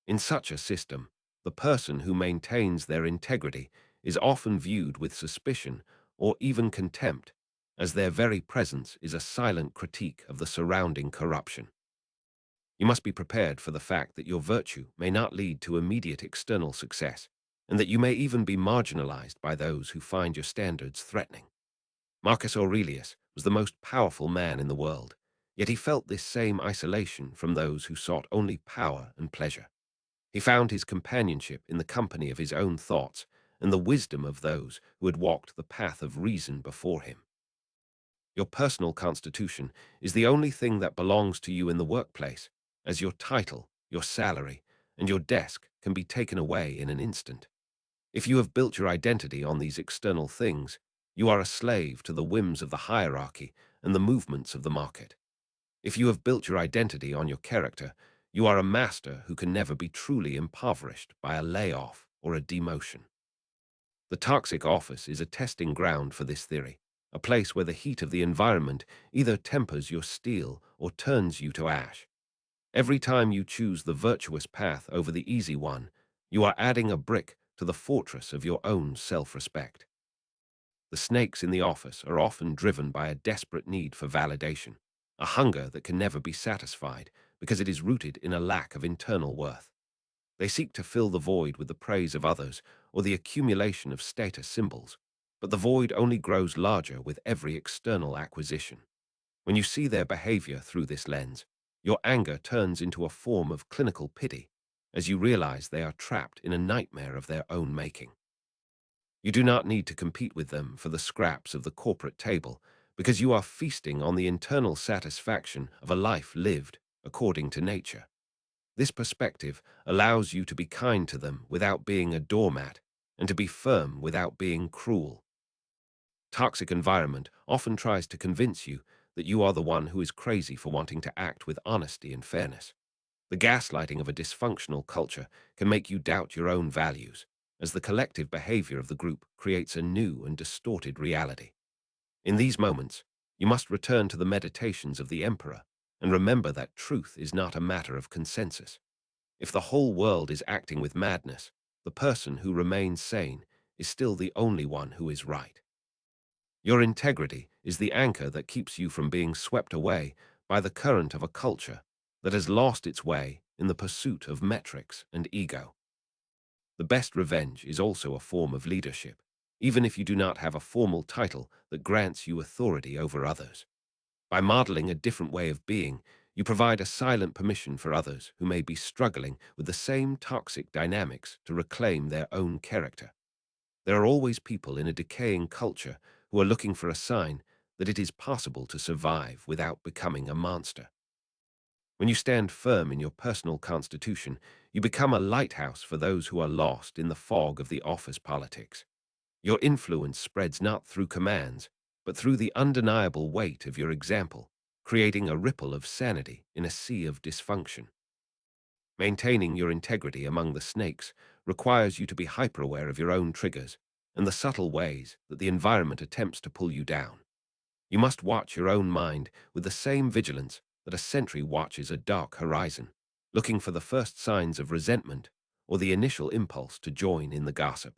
Speaker 1: In such a system, the person who maintains their integrity is often viewed with suspicion or even contempt, as their very presence is a silent critique of the surrounding corruption. You must be prepared for the fact that your virtue may not lead to immediate external success, and that you may even be marginalized by those who find your standards threatening. Marcus Aurelius was the most powerful man in the world, yet he felt this same isolation from those who sought only power and pleasure. He found his companionship in the company of his own thoughts and the wisdom of those who had walked the path of reason before him. Your personal constitution is the only thing that belongs to you in the workplace, as your title, your salary, and your desk can be taken away in an instant. If you have built your identity on these external things, you are a slave to the whims of the hierarchy and the movements of the market. If you have built your identity on your character, you are a master who can never be truly impoverished by a layoff or a demotion. The toxic office is a testing ground for this theory, a place where the heat of the environment either tempers your steel or turns you to ash. Every time you choose the virtuous path over the easy one, you are adding a brick to the fortress of your own self-respect. The snakes in the office are often driven by a desperate need for validation, a hunger that can never be satisfied because it is rooted in a lack of internal worth. They seek to fill the void with the praise of others or the accumulation of status symbols, but the void only grows larger with every external acquisition. When you see their behavior through this lens, your anger turns into a form of clinical pity as you realize they are trapped in a nightmare of their own making. You do not need to compete with them for the scraps of the corporate table, because you are feasting on the internal satisfaction of a life lived according to nature. This perspective allows you to be kind to them without being a doormat, and to be firm without being cruel. Toxic environment often tries to convince you that you are the one who is crazy for wanting to act with honesty and fairness. The gaslighting of a dysfunctional culture can make you doubt your own values, as the collective behavior of the group creates a new and distorted reality. In these moments, you must return to the meditations of the emperor and remember that truth is not a matter of consensus. If the whole world is acting with madness, the person who remains sane is still the only one who is right. Your integrity is the anchor that keeps you from being swept away by the current of a culture that has lost its way in the pursuit of metrics and ego. The best revenge is also a form of leadership, even if you do not have a formal title that grants you authority over others. By modeling a different way of being, you provide a silent permission for others who may be struggling with the same toxic dynamics to reclaim their own character. There are always people in a decaying culture who are looking for a sign that it is possible to survive without becoming a monster. When you stand firm in your personal constitution, you become a lighthouse for those who are lost in the fog of the office politics. Your influence spreads not through commands, but through the undeniable weight of your example, creating a ripple of sanity in a sea of dysfunction. Maintaining your integrity among the snakes requires you to be hyper-aware of your own triggers and the subtle ways that the environment attempts to pull you down. You must watch your own mind with the same vigilance that a sentry watches a dark horizon, looking for the first signs of resentment or the initial impulse to join in the gossip.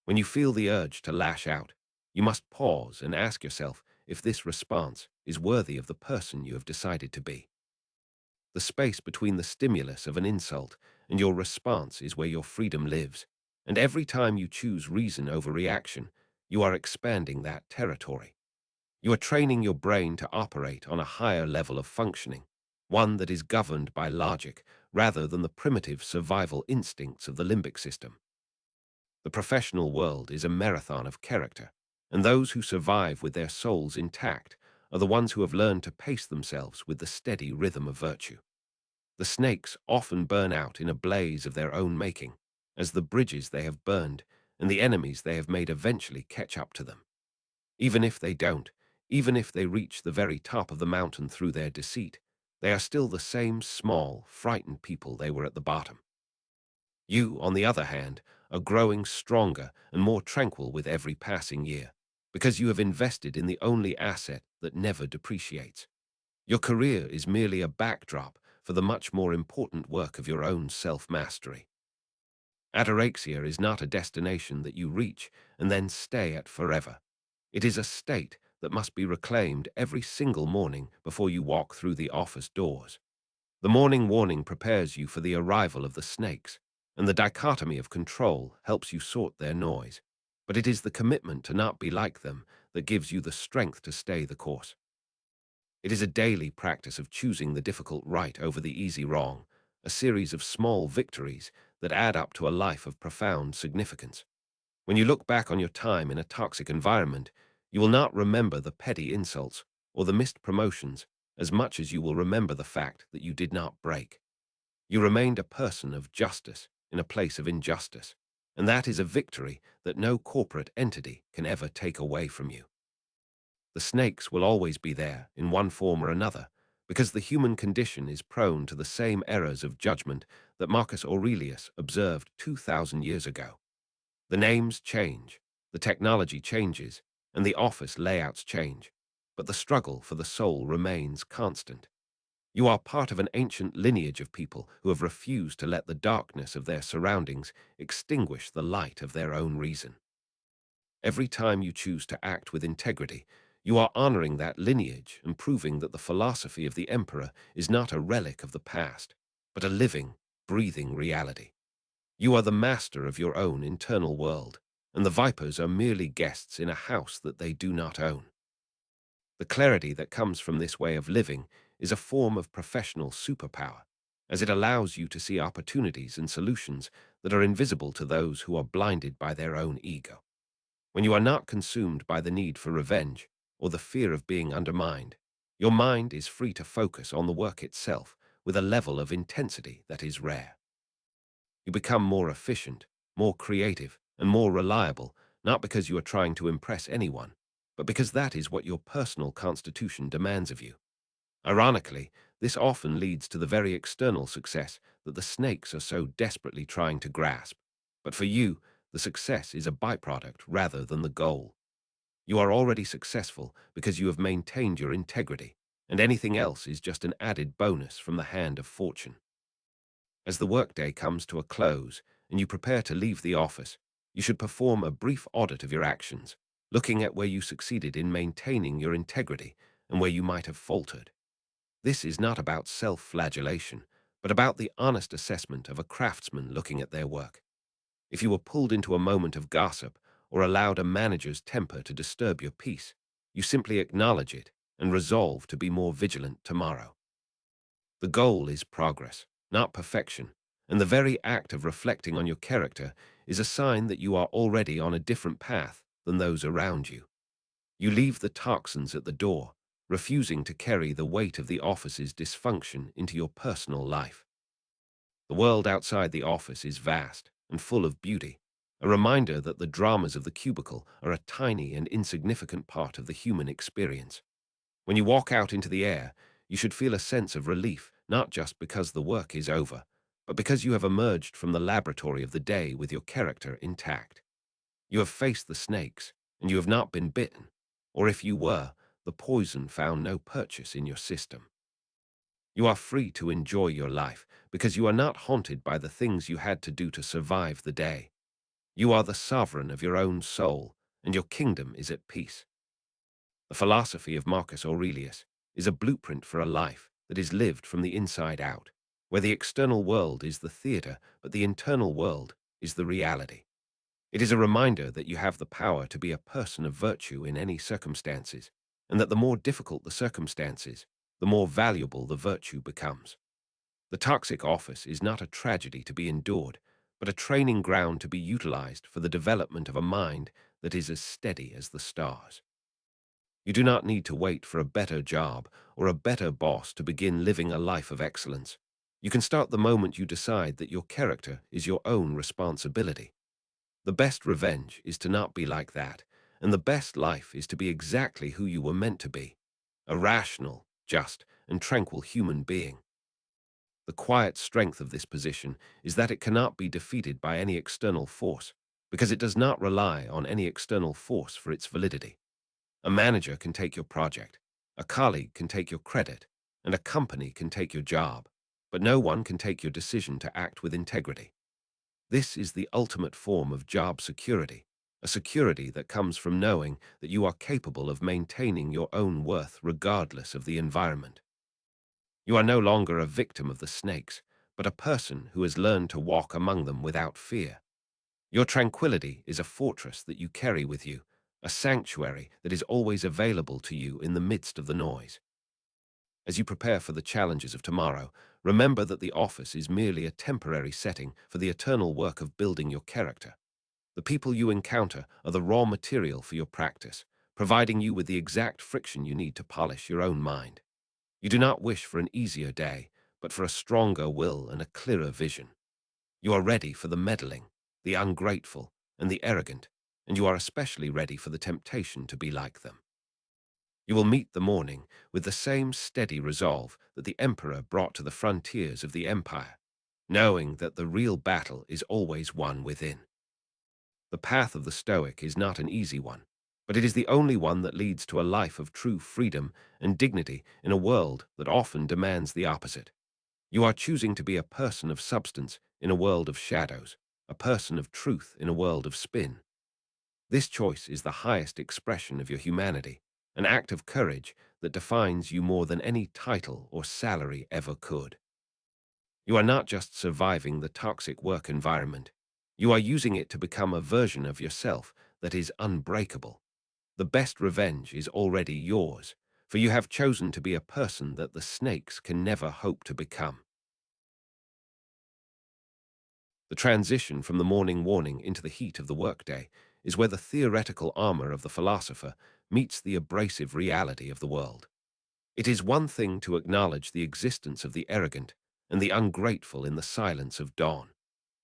Speaker 1: When you feel the urge to lash out, you must pause and ask yourself if this response is worthy of the person you have decided to be. The space between the stimulus of an insult and your response is where your freedom lives, and every time you choose reason over reaction, you are expanding that territory. You are training your brain to operate on a higher level of functioning, one that is governed by logic rather than the primitive survival instincts of the limbic system. The professional world is a marathon of character, and those who survive with their souls intact are the ones who have learned to pace themselves with the steady rhythm of virtue. The snakes often burn out in a blaze of their own making, as the bridges they have burned and the enemies they have made eventually catch up to them. Even if they don't, even if they reach the very top of the mountain through their deceit, they are still the same small, frightened people they were at the bottom. You, on the other hand, are growing stronger and more tranquil with every passing year, because you have invested in the only asset that never depreciates. Your career is merely a backdrop for the much more important work of your own self-mastery. Ataraxia is not a destination that you reach and then stay at forever. It is a state that must be reclaimed every single morning before you walk through the office doors. The morning warning prepares you for the arrival of the snakes, and the dichotomy of control helps you sort their noise. But it is the commitment to not be like them that gives you the strength to stay the course. It is a daily practice of choosing the difficult right over the easy wrong, a series of small victories that add up to a life of profound significance. When you look back on your time in a toxic environment, you will not remember the petty insults or the missed promotions as much as you will remember the fact that you did not break. You remained a person of justice in a place of injustice, and that is a victory that no corporate entity can ever take away from you. The snakes will always be there in one form or another, because the human condition is prone to the same errors of judgment that Marcus Aurelius observed 2,000 years ago. The names change, the technology changes, and the office layouts change, but the struggle for the soul remains constant. You are part of an ancient lineage of people who have refused to let the darkness of their surroundings extinguish the light of their own reason. Every time you choose to act with integrity, you are honoring that lineage and proving that the philosophy of the emperor is not a relic of the past, but a living, breathing reality. You are the master of your own internal world, and the vipers are merely guests in a house that they do not own. The clarity that comes from this way of living is a form of professional superpower, as it allows you to see opportunities and solutions that are invisible to those who are blinded by their own ego. When you are not consumed by the need for revenge or the fear of being undermined, your mind is free to focus on the work itself with a level of intensity that is rare. You become more efficient, more creative, and more reliable, not because you are trying to impress anyone, but because that is what your personal constitution demands of you. Ironically, this often leads to the very external success that the snakes are so desperately trying to grasp. But for you, the success is a byproduct rather than the goal. You are already successful because you have maintained your integrity, and anything else is just an added bonus from the hand of fortune. As the workday comes to a close and you prepare to leave the office, you should perform a brief audit of your actions, looking at where you succeeded in maintaining your integrity and where you might have faltered. This is not about self-flagellation, but about the honest assessment of a craftsman looking at their work. If you were pulled into a moment of gossip or allowed a manager's temper to disturb your peace, you simply acknowledge it and resolve to be more vigilant tomorrow. The goal is progress, not perfection, and the very act of reflecting on your character is a sign that you are already on a different path than those around you. You leave the toxins at the door, refusing to carry the weight of the office's dysfunction into your personal life. The world outside the office is vast and full of beauty, a reminder that the dramas of the cubicle are a tiny and insignificant part of the human experience. When you walk out into the air, you should feel a sense of relief, not just because the work is over, but because you have emerged from the laboratory of the day with your character intact. You have faced the snakes, and you have not been bitten, or if you were, the poison found no purchase in your system. You are free to enjoy your life because you are not haunted by the things you had to do to survive the day. You are the sovereign of your own soul, and your kingdom is at peace. The philosophy of Marcus Aurelius is a blueprint for a life that is lived from the inside out, where the external world is the theater, but the internal world is the reality. It is a reminder that you have the power to be a person of virtue in any circumstances, and that the more difficult the circumstances, the more valuable the virtue becomes. The toxic office is not a tragedy to be endured, but a training ground to be utilized for the development of a mind that is as steady as the stars. You do not need to wait for a better job or a better boss to begin living a life of excellence. You can start the moment you decide that your character is your own responsibility. The best revenge is to not be like that, and the best life is to be exactly who you were meant to be, a rational, just, and tranquil human being. The quiet strength of this position is that it cannot be defeated by any external force, because it does not rely on any external force for its validity. A manager can take your project, a colleague can take your credit, and a company can take your job, but no one can take your decision to act with integrity. This is the ultimate form of job security, a security that comes from knowing that you are capable of maintaining your own worth regardless of the environment. You are no longer a victim of the snakes, but a person who has learned to walk among them without fear. Your tranquility is a fortress that you carry with you, a sanctuary that is always available to you in the midst of the noise. As you prepare for the challenges of tomorrow, remember that the office is merely a temporary setting for the eternal work of building your character. The people you encounter are the raw material for your practice, providing you with the exact friction you need to polish your own mind. You do not wish for an easier day, but for a stronger will and a clearer vision. You are ready for the meddling, the ungrateful, and the arrogant, and you are especially ready for the temptation to be like them. You will meet the morning with the same steady resolve that the emperor brought to the frontiers of the empire, knowing that the real battle is always won within. The path of the Stoic is not an easy one, but it is the only one that leads to a life of true freedom and dignity in a world that often demands the opposite. You are choosing to be a person of substance in a world of shadows, a person of truth in a world of spin. This choice is the highest expression of your humanity, an act of courage that defines you more than any title or salary ever could. You are not just surviving the toxic work environment. You are using it to become a version of yourself that is unbreakable. The best revenge is already yours, for you have chosen to be a person that the snakes can never hope to become. The transition from the morning warning into the heat of the workday is where the theoretical armor of the philosopher meets the abrasive reality of the world. It is one thing to acknowledge the existence of the arrogant and the ungrateful in the silence of dawn,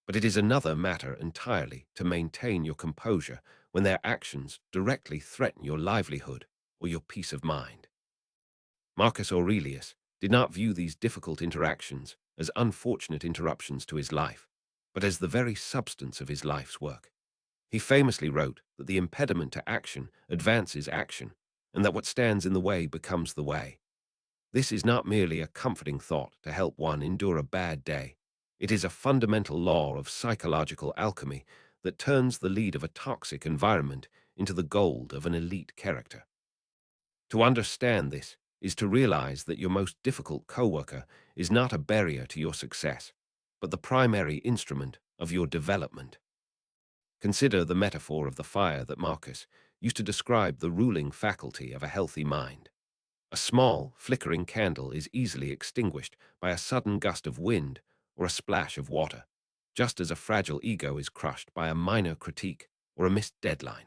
Speaker 1: but it is another matter entirely to maintain your composure when their actions directly threaten your livelihood or your peace of mind. Marcus Aurelius did not view these difficult interactions as unfortunate interruptions to his life, but as the very substance of his life's work. He famously wrote that the impediment to action advances action, and that what stands in the way becomes the way. This is not merely a comforting thought to help one endure a bad day. It is a fundamental law of psychological alchemy that turns the lead of a toxic environment into the gold of an elite character. To understand this is to realize that your most difficult coworker is not a barrier to your success, but the primary instrument of your development. Consider the metaphor of the fire that Marcus used to describe the ruling faculty of a healthy mind. A small, flickering candle is easily extinguished by a sudden gust of wind or a splash of water, just as a fragile ego is crushed by a minor critique or a missed deadline.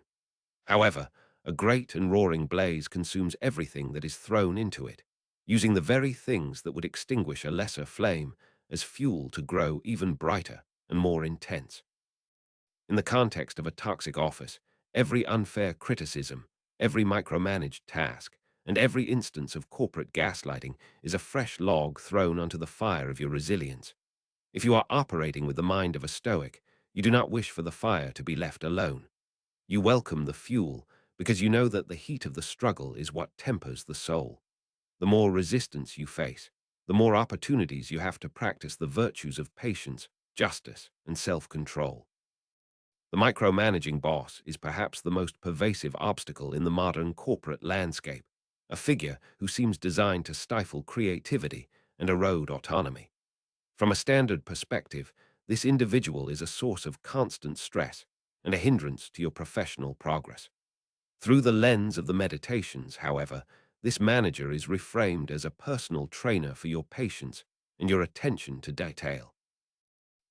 Speaker 1: However, a great and roaring blaze consumes everything that is thrown into it, using the very things that would extinguish a lesser flame as fuel to grow even brighter and more intense. In the context of a toxic office, every unfair criticism, every micromanaged task, and every instance of corporate gaslighting is a fresh log thrown onto the fire of your resilience. If you are operating with the mind of a Stoic, you do not wish for the fire to be left alone. You welcome the fuel because you know that the heat of the struggle is what tempers the soul. The more resistance you face, the more opportunities you have to practice the virtues of patience, justice, and self-control. The micromanaging boss is perhaps the most pervasive obstacle in the modern corporate landscape, a figure who seems designed to stifle creativity and erode autonomy. From a standard perspective, this individual is a source of constant stress and a hindrance to your professional progress. Through the lens of the meditations, however, this manager is reframed as a personal trainer for your patience and your attention to detail.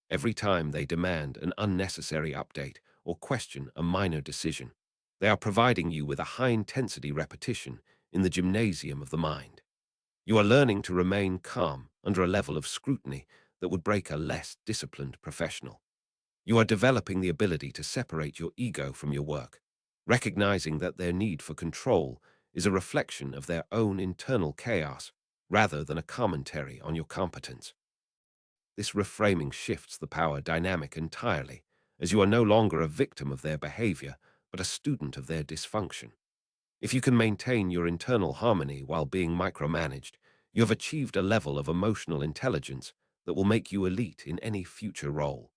Speaker 1: Every time they demand an unnecessary update or question a minor decision, they are providing you with a high-intensity repetition in the gymnasium of the mind. You are learning to remain calm under a level of scrutiny that would break a less disciplined professional. You are developing the ability to separate your ego from your work, recognizing that their need for control is a reflection of their own internal chaos rather than a commentary on your competence. This reframing shifts the power dynamic entirely, as you are no longer a victim of their behavior, but a student of their dysfunction. If you can maintain your internal harmony while being micromanaged, you have achieved a level of emotional intelligence that will make you elite in any future role.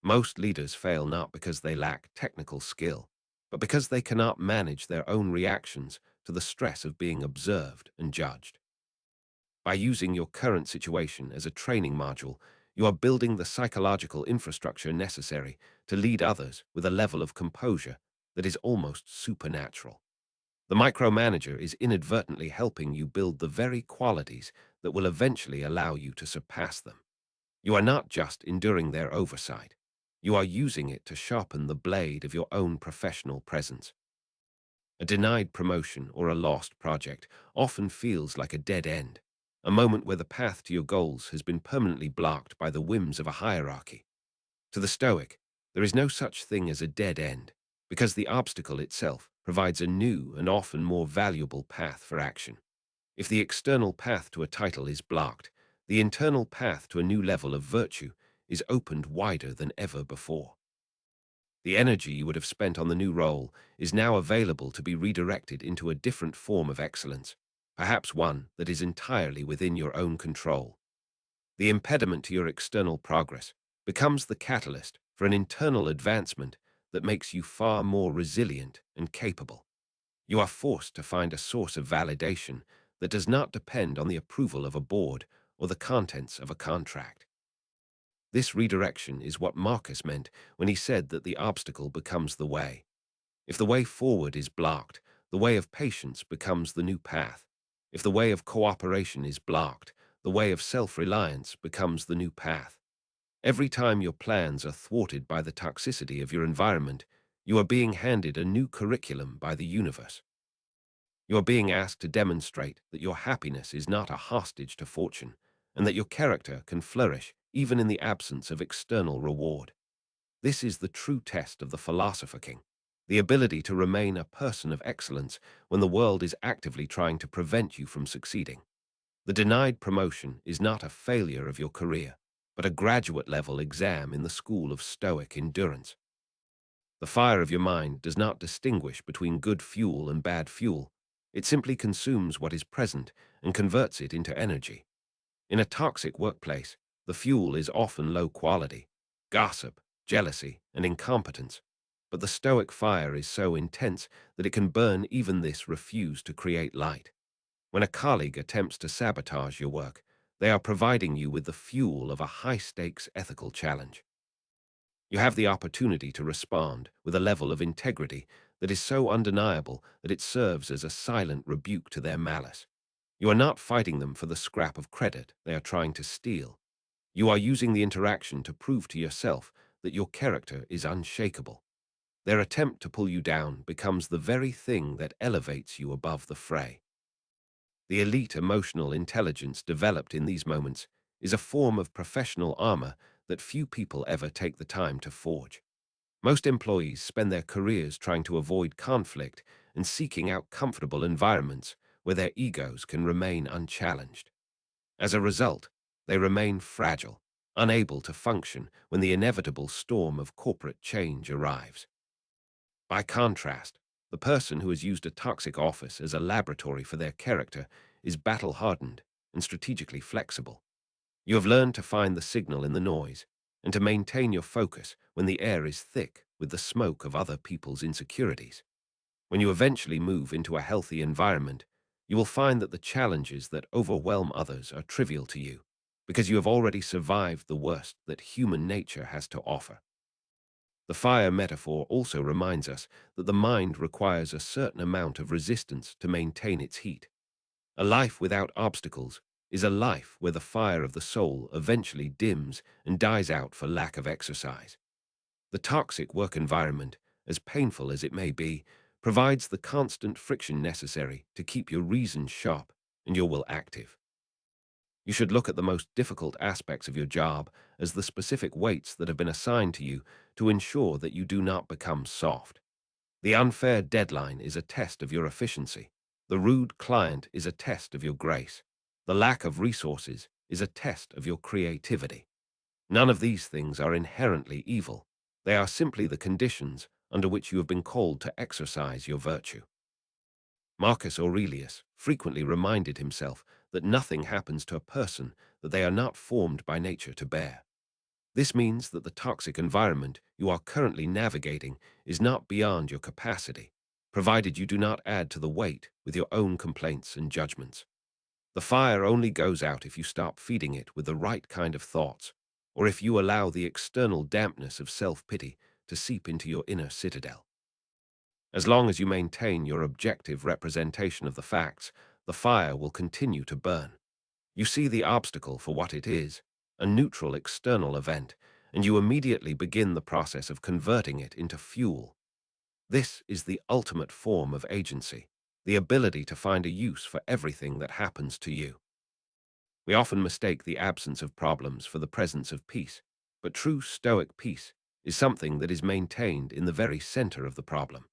Speaker 1: Most leaders fail not because they lack technical skill, but because they cannot manage their own reactions to the stress of being observed and judged. By using your current situation as a training module, you are building the psychological infrastructure necessary to lead others with a level of composure that is almost supernatural. The micromanager is inadvertently helping you build the very qualities that will eventually allow you to surpass them. You are not just enduring their oversight. You are using it to sharpen the blade of your own professional presence. A denied promotion or a lost project often feels like a dead end, a moment where the path to your goals has been permanently blocked by the whims of a hierarchy. To the Stoic, there is no such thing as a dead end, because the obstacle itself provides a new and often more valuable path for action. If the external path to a title is blocked, the internal path to a new level of virtue is opened wider than ever before. The energy you would have spent on the new role is now available to be redirected into a different form of excellence, perhaps one that is entirely within your own control. The impediment to your external progress becomes the catalyst for an internal advancement that makes you far more resilient and capable. You are forced to find a source of validation that does not depend on the approval of a board or the contents of a contract. This redirection is what Marcus meant when he said that the obstacle becomes the way. If the way forward is blocked, the way of patience becomes the new path. If the way of cooperation is blocked, the way of self-reliance becomes the new path. Every time your plans are thwarted by the toxicity of your environment, You are being handed a new curriculum by the universe. You are being asked to demonstrate that your happiness is not a hostage to fortune, and that your character can flourish even in the absence of external reward. This is the true test of the philosopher king, the ability to remain a person of excellence when the world is actively trying to prevent you from succeeding. The denied promotion is not a failure of your career, but a graduate-level exam in the school of Stoic endurance. The fire of your mind does not distinguish between good fuel and bad fuel. It simply consumes what is present and converts it into energy. In a toxic workplace, the fuel is often low quality, gossip, jealousy, and incompetence. But the Stoic fire is so intense that it can burn even this refuse to create light. When a colleague attempts to sabotage your work, they are providing you with the fuel of a high-stakes ethical challenge. You have the opportunity to respond with a level of integrity that is so undeniable that it serves as a silent rebuke to their malice. You are not fighting them for the scrap of credit they are trying to steal. You are using the interaction to prove to yourself that your character is unshakable. Their attempt to pull you down becomes the very thing that elevates you above the fray. The elite emotional intelligence developed in these moments is a form of professional armor that few people ever take the time to forge. Most employees spend their careers trying to avoid conflict and seeking out comfortable environments where their egos can remain unchallenged. As a result, they remain fragile, unable to function when the inevitable storm of corporate change arrives. By contrast, the person who has used a toxic office as a laboratory for their character is battle-hardened and strategically flexible. You have learned to find the signal in the noise and to maintain your focus when the air is thick with the smoke of other people's insecurities. When you eventually move into a healthy environment, you will find that the challenges that overwhelm others are trivial to you because you have already survived the worst that human nature has to offer. The fire metaphor also reminds us that the mind requires a certain amount of resistance to maintain its heat. A life without obstacles is a life where the fire of the soul eventually dims and dies out for lack of exercise. The toxic work environment, as painful as it may be, provides the constant friction necessary to keep your reason sharp and your will active. You should look at the most difficult aspects of your job as the specific weights that have been assigned to you to ensure that you do not become soft. The unfair deadline is a test of your efficiency. The rude client is a test of your grace. The lack of resources is a test of your creativity. None of these things are inherently evil. They are simply the conditions under which you have been called to exercise your virtue. Marcus Aurelius frequently reminded himself that nothing happens to a person that they are not formed by nature to bear. This means that the toxic environment you are currently navigating is not beyond your capacity, provided you do not add to the weight with your own complaints and judgments. The fire only goes out if you stop feeding it with the right kind of thoughts, or if you allow the external dampness of self-pity to seep into your inner citadel. As long as you maintain your objective representation of the facts, the fire will continue to burn. You see the obstacle for what it is, a neutral external event, and you immediately begin the process of converting it into fuel. This is the ultimate form of agency, the ability to find a use for everything that happens to you. We often mistake the absence of problems for the presence of peace, but true Stoic peace is something that is maintained in the very center of the problem.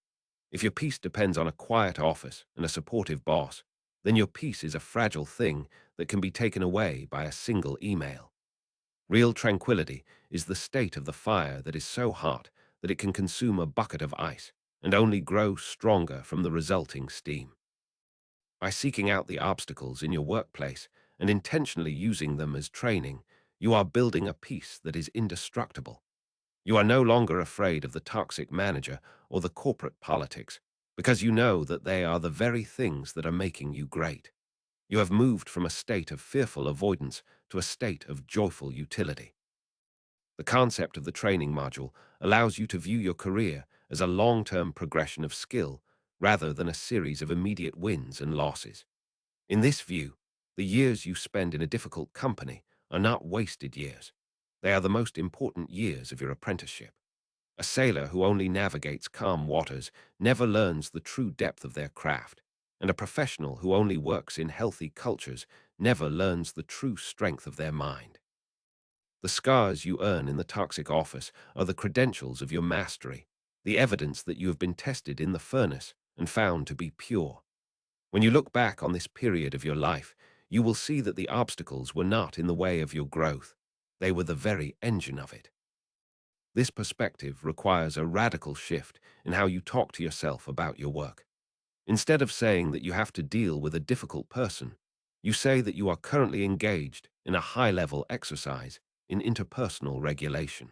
Speaker 1: If your peace depends on a quiet office and a supportive boss, then your peace is a fragile thing that can be taken away by a single email. Real tranquility is the state of the fire that is so hot that it can consume a bucket of ice and only grow stronger from the resulting steam. By seeking out the obstacles in your workplace and intentionally using them as training, you are building a peace that is indestructible. You are no longer afraid of the toxic manager or the corporate politics because you know that they are the very things that are making you great. You have moved from a state of fearful avoidance to a state of joyful utility. The concept of the training module allows you to view your career as a long-term progression of skill rather than a series of immediate wins and losses. In this view, the years you spend in a difficult company are not wasted years. They are the most important years of your apprenticeship. A sailor who only navigates calm waters never learns the true depth of their craft, and a professional who only works in healthy cultures never learns the true strength of their mind. The scars you earn in the toxic office are the credentials of your mastery, the evidence that you have been tested in the furnace and found to be pure. When you look back on this period of your life, you will see that the obstacles were not in the way of your growth. They were the very engine of it. This perspective requires a radical shift in how you talk to yourself about your work. Instead of saying that you have to deal with a difficult person, you say that you are currently engaged in a high-level exercise in interpersonal regulation.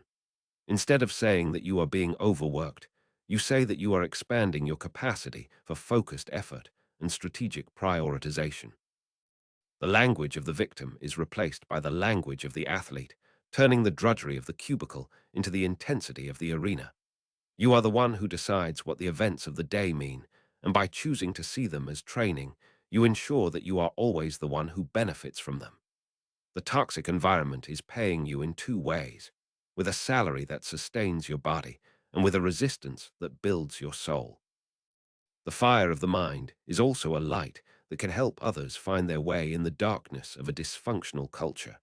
Speaker 1: Instead of saying that you are being overworked, you say that you are expanding your capacity for focused effort and strategic prioritization. The language of the victim is replaced by the language of the athlete, turning the drudgery of the cubicle into the intensity of the arena. You are the one who decides what the events of the day mean, and by choosing to see them as training, you ensure that you are always the one who benefits from them. The toxic environment is paying you in two ways, with a salary that sustains your body and with a resistance that builds your soul. The fire of the mind is also a light that can help others find their way in the darkness of a dysfunctional culture.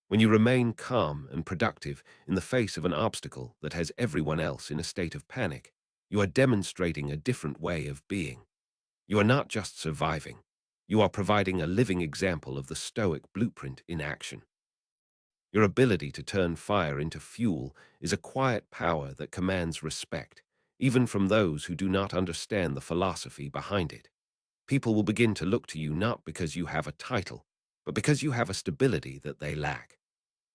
Speaker 1: When you remain calm and productive in the face of an obstacle that has everyone else in a state of panic, you are demonstrating a different way of being. You are not just surviving. You are providing a living example of the Stoic blueprint in action. Your ability to turn fire into fuel is a quiet power that commands respect, even from those who do not understand the philosophy behind it. People will begin to look to you not because you have a title, but because you have a stability that they lack.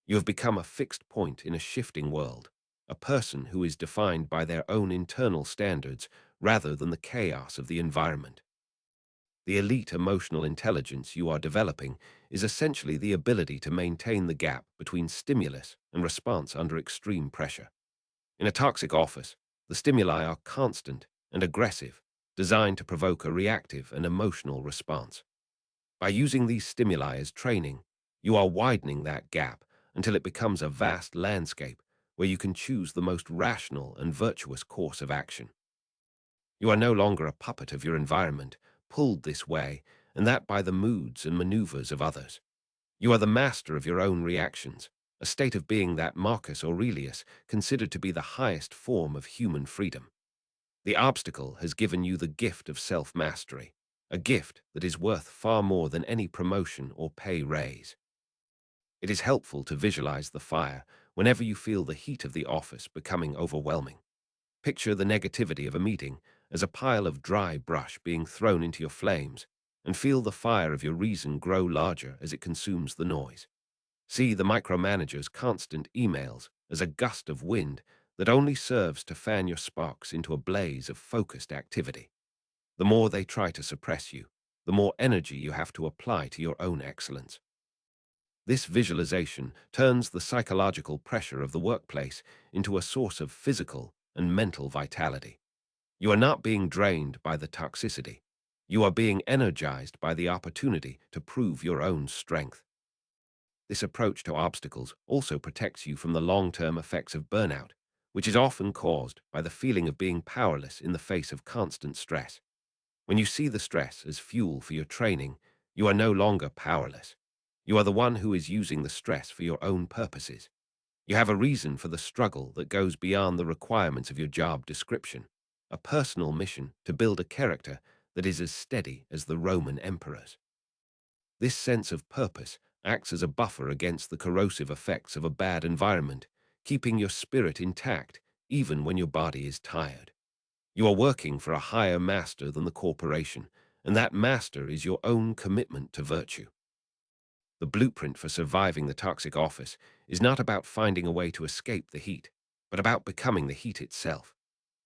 Speaker 1: You have become a fixed point in a shifting world, a person who is defined by their own internal standards rather than the chaos of the environment. The elite emotional intelligence you are developing is essentially the ability to maintain the gap between stimulus and response under extreme pressure. In a toxic office, the stimuli are constant and aggressive, designed to provoke a reactive and emotional response. By using these stimuli as training, you are widening that gap until it becomes a vast landscape where you can choose the most rational and virtuous course of action. You are no longer a puppet of your environment, pulled this way and that by the moods and maneuvers of others. You are the master of your own reactions, a state of being that Marcus Aurelius considered to be the highest form of human freedom. The obstacle has given you the gift of self-mastery, a gift that is worth far more than any promotion or pay raise. It is helpful to visualize the fire whenever you feel the heat of the office becoming overwhelming. Picture the negativity of a meeting as a pile of dry brush being thrown into your flames, and feel the fire of your reason grow larger as it consumes the noise. See the micromanager's constant emails as a gust of wind that only serves to fan your sparks into a blaze of focused activity. The more they try to suppress you, the more energy you have to apply to your own excellence. This visualization turns the psychological pressure of the workplace into a source of physical and mental vitality. You are not being drained by the toxicity. You are being energized by the opportunity to prove your own strength. This approach to obstacles also protects you from the long-term effects of burnout, which is often caused by the feeling of being powerless in the face of constant stress. When you see the stress as fuel for your training, you are no longer powerless. You are the one who is using the stress for your own purposes. You have a reason for the struggle that goes beyond the requirements of your job description, a personal mission to build a character that is as steady as the Roman emperors. This sense of purpose acts as a buffer against the corrosive effects of a bad environment, keeping your spirit intact even when your body is tired. You are working for a higher master than the corporation, and that master is your own commitment to virtue. The blueprint for surviving the toxic office is not about finding a way to escape the heat, but about becoming the heat itself.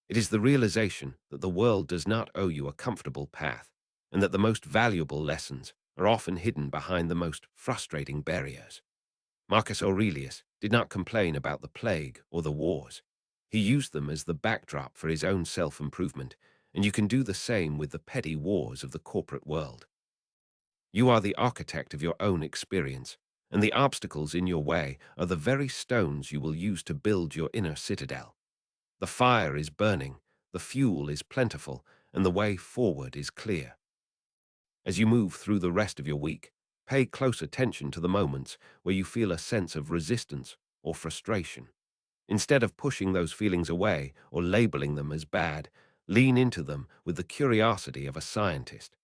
Speaker 1: It is the realization that the world does not owe you a comfortable path, and that the most valuable lessons are often hidden behind the most frustrating barriers. Marcus Aurelius did not complain about the plague or the wars. He used them as the backdrop for his own self-improvement, and you can do the same with the petty wars of the corporate world. You are the architect of your own experience, and the obstacles in your way are the very stones you will use to build your inner citadel. The fire is burning, the fuel is plentiful, and the way forward is clear. As you move through the rest of your week, pay close attention to the moments where you feel a sense of resistance or frustration. Instead of pushing those feelings away or labeling them as bad, lean into them with the curiosity of a scientist.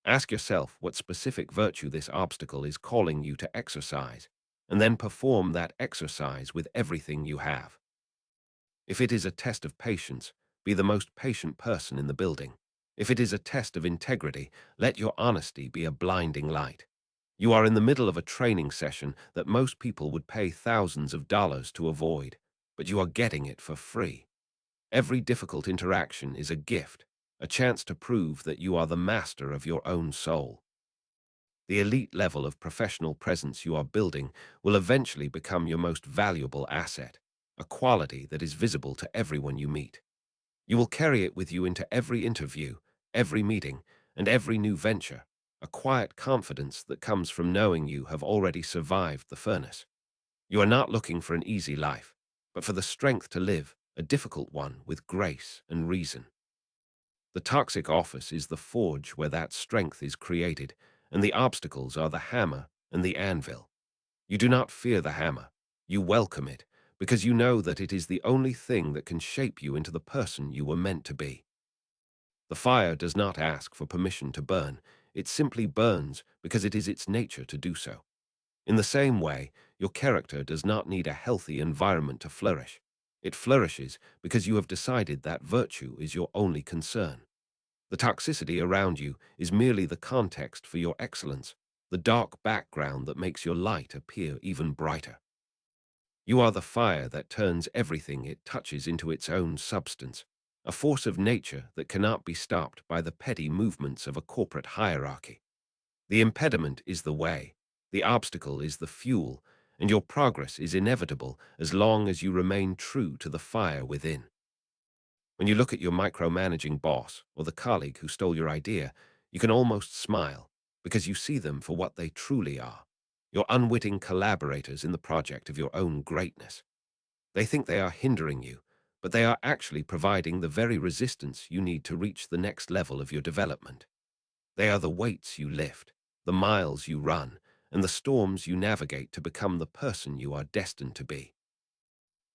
Speaker 1: Ask yourself what specific virtue this obstacle is calling you to exercise, and then perform that exercise with everything you have. If it is a test of patience, be the most patient person in the building. If it is a test of integrity, let your honesty be a blinding light. You are in the middle of a training session that most people would pay thousands of dollars to avoid, but you are getting it for free. Every difficult interaction is a gift, a chance to prove that you are the master of your own soul. The elite level of professional presence you are building will eventually become your most valuable asset, a quality that is visible to everyone you meet. You will carry it with you into every interview, every meeting, and every new venture, a quiet confidence that comes from knowing you have already survived the furnace. You are not looking for an easy life, but for the strength to live a difficult one with grace and reason. The toxic office is the forge where that strength is created, and the obstacles are the hammer and the anvil. You do not fear the hammer. You welcome it, because you know that it is the only thing that can shape you into the person you were meant to be. The fire does not ask for permission to burn. It simply burns because it is its nature to do so. In the same way, your character does not need a healthy environment to flourish. It flourishes because you have decided that virtue is your only concern. The toxicity around you is merely the context for your excellence, the dark background that makes your light appear even brighter. You are the fire that turns everything it touches into its own substance, a force of nature that cannot be stopped by the petty movements of a corporate hierarchy. The impediment is the way, the obstacle is the fuel, and your progress is inevitable as long as you remain true to the fire within. When you look at your micromanaging boss or the colleague who stole your idea, you can almost smile because you see them for what they truly are, your unwitting collaborators in the project of your own greatness. They think they are hindering you, but they are actually providing the very resistance you need to reach the next level of your development. They are the weights you lift, the miles you run, and the storms you navigate to become the person you are destined to be.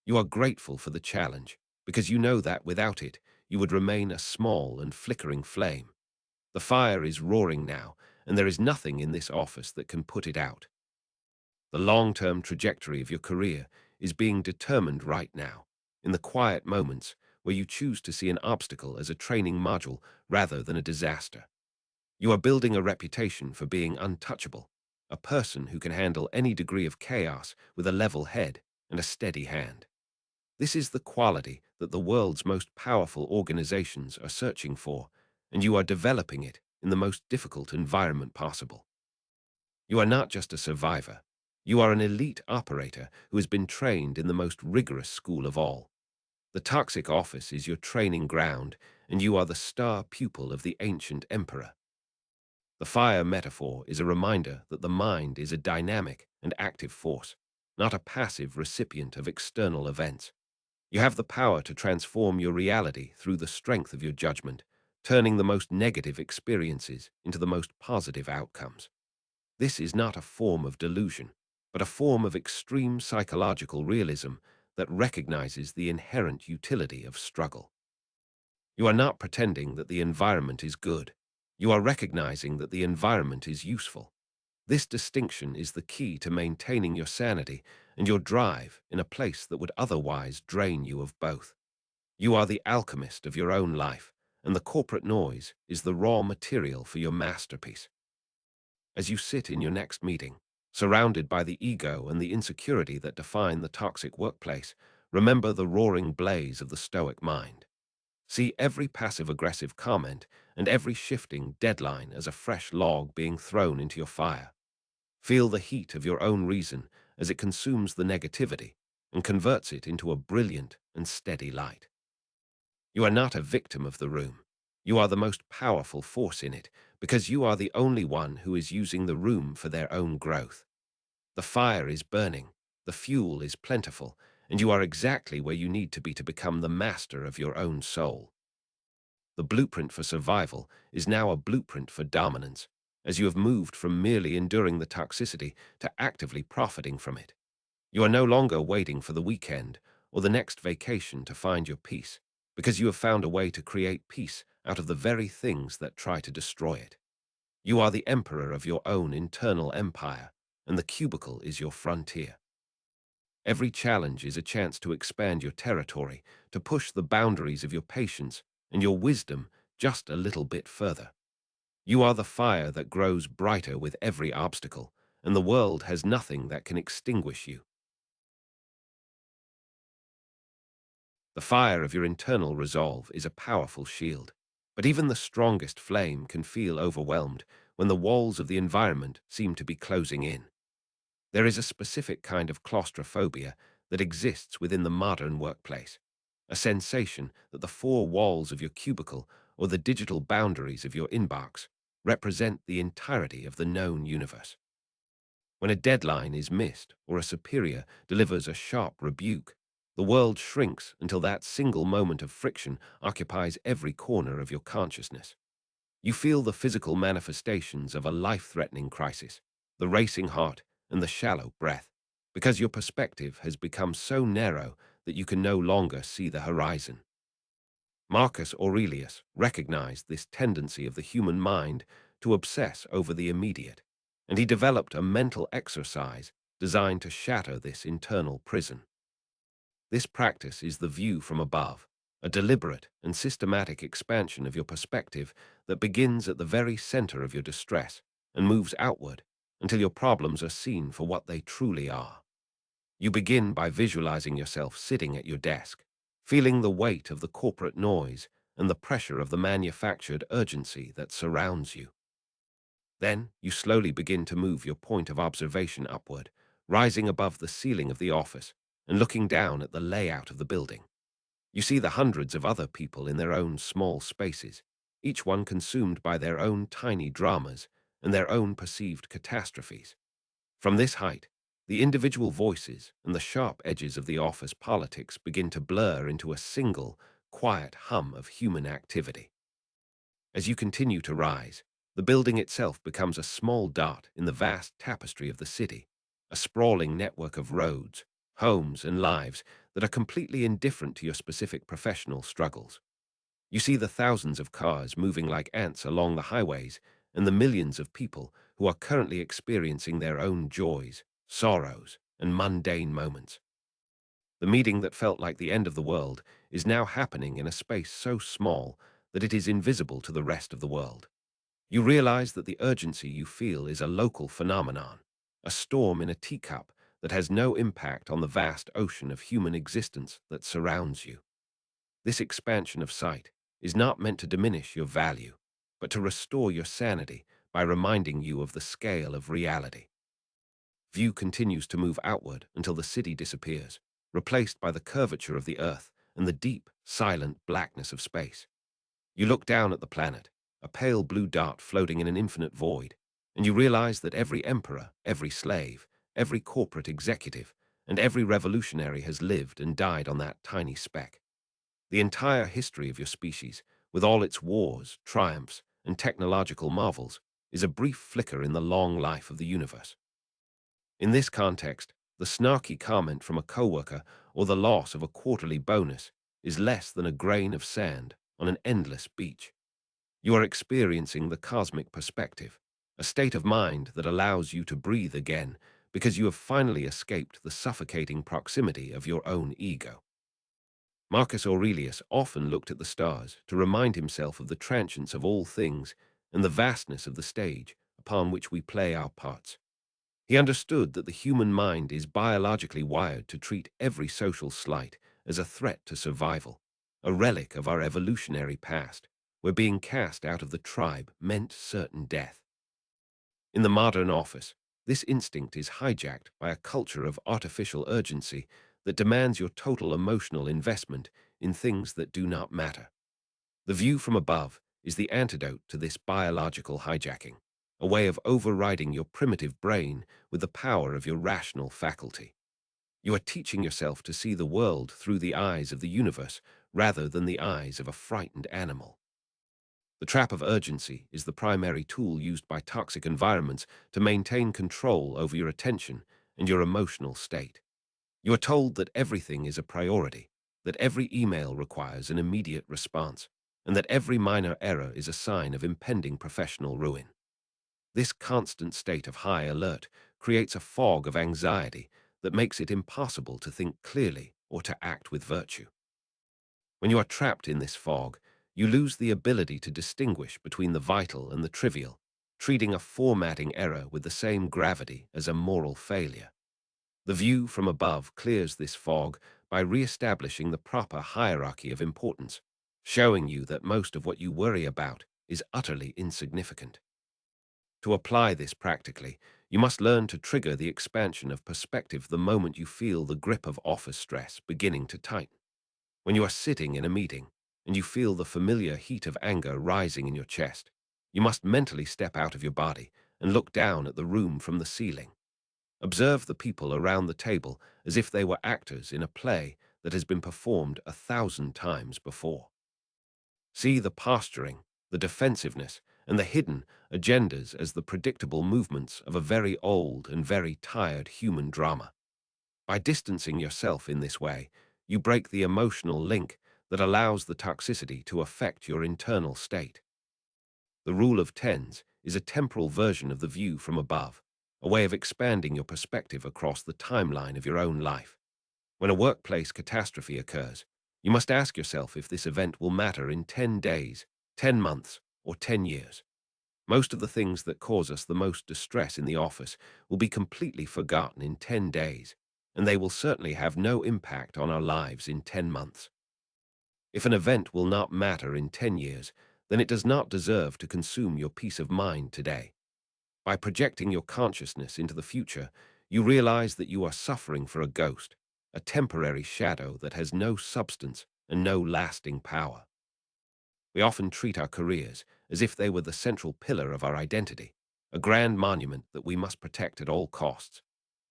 Speaker 1: You are grateful for the challenge, because you know that without it, you would remain a small and flickering flame. The fire is roaring now, and there is nothing in this office that can put it out. The long-term trajectory of your career is being determined right now, in the quiet moments where you choose to see an obstacle as a training module rather than a disaster. You are building a reputation for being untouchable, a person who can handle any degree of chaos with a level head and a steady hand. This is the quality that the world's most powerful organizations are searching for, and you are developing it in the most difficult environment possible. You are not just a survivor. You are an elite operator who has been trained in the most rigorous school of all. The toxic office is your training ground, and you are the star pupil of the ancient emperor. The fire metaphor is a reminder that the mind is a dynamic and active force, not a passive recipient of external events. You have the power to transform your reality through the strength of your judgment, turning the most negative experiences into the most positive outcomes. This is not a form of delusion, but a form of extreme psychological realism that recognizes the inherent utility of struggle. You are not pretending that the environment is good. You are recognizing that the environment is useful. This distinction is the key to maintaining your sanity and your drive in a place that would otherwise drain you of both. You are the alchemist of your own life, and the corporate noise is the raw material for your masterpiece. As you sit in your next meeting, surrounded by the ego and the insecurity that define the toxic workplace, remember the roaring blaze of the Stoic mind. See every passive-aggressive comment and every shifting deadline as a fresh log being thrown into your fire. Feel the heat of your own reason as it consumes the negativity and converts it into a brilliant and steady light. You are not a victim of the room. You are the most powerful force in it because you are the only one who is using the room for their own growth. The fire is burning, the fuel is plentiful, and you are exactly where you need to be to become the master of your own soul. The blueprint for survival is now a blueprint for dominance, as you have moved from merely enduring the toxicity to actively profiting from it. You are no longer waiting for the weekend or the next vacation to find your peace, because you have found a way to create peace out of the very things that try to destroy it. You are the emperor of your own internal empire, and the cubicle is your frontier. Every challenge is a chance to expand your territory, to push the boundaries of your patience and your wisdom just a little bit further. You are the fire that grows brighter with every obstacle, and the world has nothing that can extinguish you. The fire of your internal resolve is a powerful shield, but even the strongest flame can feel overwhelmed when the walls of the environment seem to be closing in. There is a specific kind of claustrophobia that exists within the modern workplace, a sensation that the four walls of your cubicle or the digital boundaries of your inbox represent the entirety of the known universe. When a deadline is missed or a superior delivers a sharp rebuke, the world shrinks until that single moment of friction occupies every corner of your consciousness. You feel the physical manifestations of a life-threatening crisis, the racing heart and the shallow breath, because your perspective has become so narrow that you can no longer see the horizon. Marcus Aurelius recognized this tendency of the human mind to obsess over the immediate, and he developed a mental exercise designed to shatter this internal prison. This practice is the view from above, a deliberate and systematic expansion of your perspective that begins at the very center of your distress and moves outward until your problems are seen for what they truly are. You begin by visualizing yourself sitting at your desk, feeling the weight of the corporate noise and the pressure of the manufactured urgency that surrounds you. Then you slowly begin to move your point of observation upward, rising above the ceiling of the office and looking down at the layout of the building. You see the hundreds of other people in their own small spaces, each one consumed by their own tiny dramas and their own perceived catastrophes. From this height, the individual voices and the sharp edges of the office politics begin to blur into a single, quiet hum of human activity. As you continue to rise, the building itself becomes a small dot in the vast tapestry of the city, a sprawling network of roads, homes, and lives that are completely indifferent to your specific professional struggles. You see the thousands of cars moving like ants along the highways and the millions of people who are currently experiencing their own joys, sorrows, and mundane moments. The meeting that felt like the end of the world is now happening in a space so small that it is invisible to the rest of the world. You realize that the urgency you feel is a local phenomenon, a storm in a teacup that has no impact on the vast ocean of human existence that surrounds you. This expansion of sight is not meant to diminish your value, but to restore your sanity by reminding you of the scale of reality. View continues to move outward until the city disappears, replaced by the curvature of the earth and the deep, silent blackness of space. You look down at the planet, a pale blue dot floating in an infinite void, and you realize that every emperor, every slave, every corporate executive, and every revolutionary has lived and died on that tiny speck. The entire history of your species, with all its wars, triumphs, and technological marvels, is a brief flicker in the long life of the universe. In this context, the snarky comment from a coworker or the loss of a quarterly bonus is less than a grain of sand on an endless beach. You are experiencing the cosmic perspective, a state of mind that allows you to breathe again because you have finally escaped the suffocating proximity of your own ego. Marcus Aurelius often looked at the stars to remind himself of the transience of all things and the vastness of the stage upon which we play our parts. He understood that the human mind is biologically wired to treat every social slight as a threat to survival, a relic of our evolutionary past, where being cast out of the tribe meant certain death. In the modern office, this instinct is hijacked by a culture of artificial urgency that demands your total emotional investment in things that do not matter. The view from above is the antidote to this biological hijacking, a way of overriding your primitive brain with the power of your rational faculty. You are teaching yourself to see the world through the eyes of the universe rather than the eyes of a frightened animal. The trap of urgency is the primary tool used by toxic environments to maintain control over your attention and your emotional state. You are told that everything is a priority, that every email requires an immediate response, and that every minor error is a sign of impending professional ruin. This constant state of high alert creates a fog of anxiety that makes it impossible to think clearly or to act with virtue. When you are trapped in this fog, you lose the ability to distinguish between the vital and the trivial, treating a formatting error with the same gravity as a moral failure. The view from above clears this fog by re-establishing the proper hierarchy of importance, showing you that most of what you worry about is utterly insignificant. To apply this practically, you must learn to trigger the expansion of perspective the moment you feel the grip of office stress beginning to tighten. When you are sitting in a meeting and you feel the familiar heat of anger rising in your chest, you must mentally step out of your body and look down at the room from the ceiling. Observe the people around the table as if they were actors in a play that has been performed 1,000 times before. See the posturing, the defensiveness, and the hidden agendas as the predictable movements of a very old and very tired human drama. By distancing yourself in this way, you break the emotional link that allows the toxicity to affect your internal state. The rule of tens is a temporal version of the view from above, a way of expanding your perspective across the timeline of your own life. When a workplace catastrophe occurs, you must ask yourself if this event will matter in 10 days, 10 months, or 10 years. Most of the things that cause us the most distress in the office will be completely forgotten in 10 days, and they will certainly have no impact on our lives in 10 months. If an event will not matter in 10 years, then it does not deserve to consume your peace of mind today. By projecting your consciousness into the future, you realize that you are suffering for a ghost, a temporary shadow that has no substance and no lasting power. We often treat our careers as if they were the central pillar of our identity, a grand monument that we must protect at all costs.